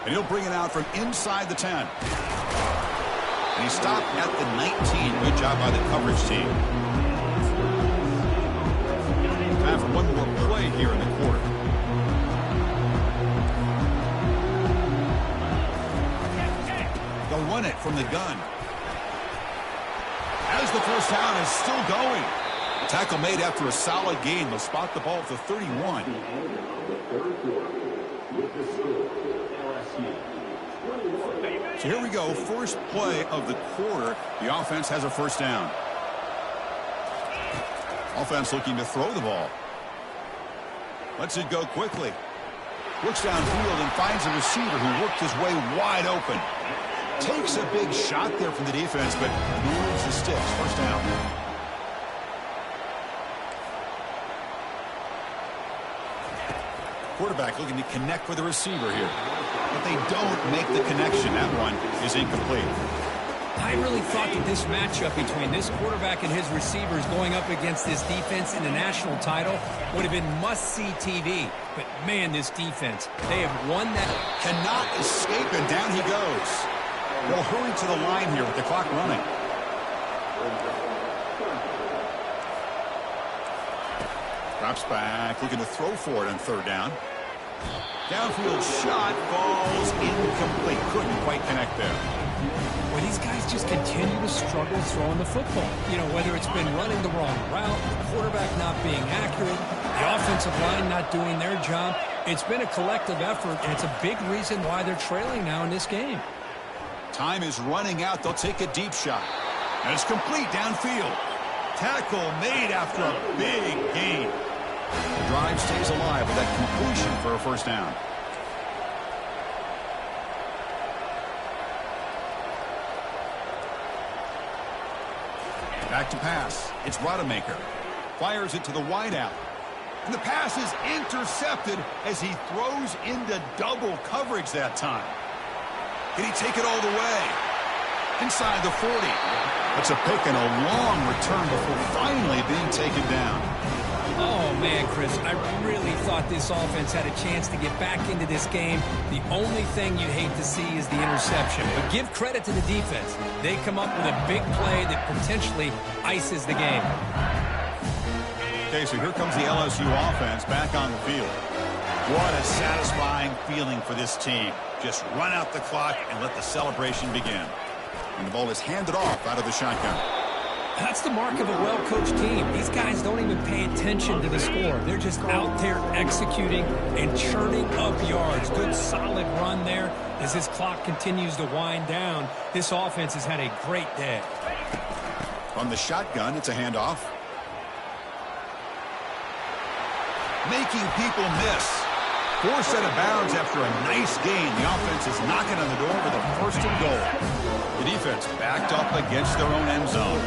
And he'll bring it out from inside the 10. And he stopped at the 19. Good job by the coverage team. Time for one more play here in the quarter. They'll run it from the gun. As the first down is still going. A tackle made after a solid gain. They'll spot the ball at the 31. So here we go. First play of the quarter. The offense has a first down. Offense looking to throw the ball. Lets it go quickly. Looks downfield and finds a receiver who worked his way wide open. Takes a big shot there from the defense, but moves the sticks. First down. Quarterback looking to connect with the receiver here. But they don't make the connection. That one is incomplete. I really thought that this matchup between this quarterback and his receivers going up against this defense in the national title would have been must-see TV. But, man, this defense, they have won that. Cannot escape, and down he goes. They'll hurry to the line here with the clock running. Drops back, looking to throw for it on third down. Downfield shot falls incomplete. Couldn't quite connect there. Well, these guys just continue to struggle throwing the football. You know, whether it's been running the wrong route, the quarterback not being accurate, the offensive line not doing their job. It's been a collective effort, and it's a big reason why they're trailing now in this game. Time is running out. They'll take a deep shot. And it's complete downfield. Tackle made after a big gain. The drive stays alive with that completion for a first down. Back to pass. It's Rodemaker. Fires it to the wideout. And the pass is intercepted as he throws into double coverage that time. Can he take it all the way? Inside the 40. That's a pick and a long return before finally being taken down. Oh, man, Chris, I really thought this offense had a chance to get back into this game. The only thing you'd hate to see is the interception. But give credit to the defense. They come up with a big play that potentially ices the game. Okay, so here comes the LSU offense back on the field. What a satisfying feeling for this team. Just run out the clock and let the celebration begin. And the ball is handed off out of the shotgun. That's the mark of a well-coached team. These guys don't even pay attention to the score. They're just out there executing and churning up yards. Good, solid run there. As this clock continues to wind down, this offense has had a great day. From the shotgun, it's a handoff. Making people miss. Forced out of bounds after a nice gain. The offense is knocking on the door for the first and goal. The defense backed up against their own end zone.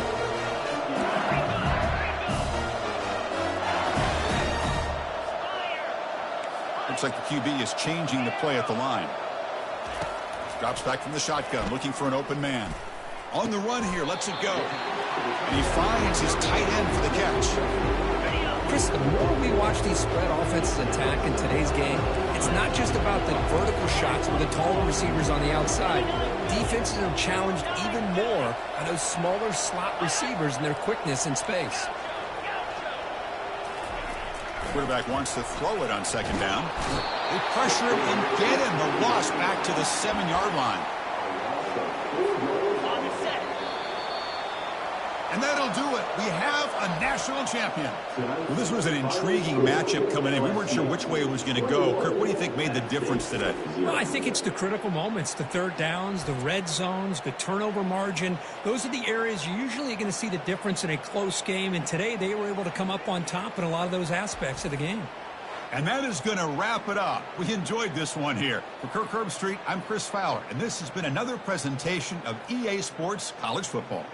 Looks like the QB is changing the play at the line. Drops back from the shotgun, looking for an open man. On the run here, lets it go. And he finds his tight end for the catch. Chris, the more we watch these spread offenses attack in today's game, it's not just about the vertical shots with the taller receivers on the outside. Defenses are challenged even more by those smaller slot receivers and their quickness in space. Quarterback wants to throw it on second down. They pressure him and get him. The loss back to the 7-yard line. And that'll do it. We have a national champion. Well, this was an intriguing matchup coming in. We weren't sure which way it was going to go. Kirk, what do you think made the difference today? Well, I think it's the critical moments, the third downs, the red zones, the turnover margin. Those are the areas you're usually going to see the difference in a close game. And today they were able to come up on top in a lot of those aspects of the game. And that is going to wrap it up. We enjoyed this one here. For Kirk Herbstreit, I'm Chris Fowler. And this has been another presentation of EA Sports College Football.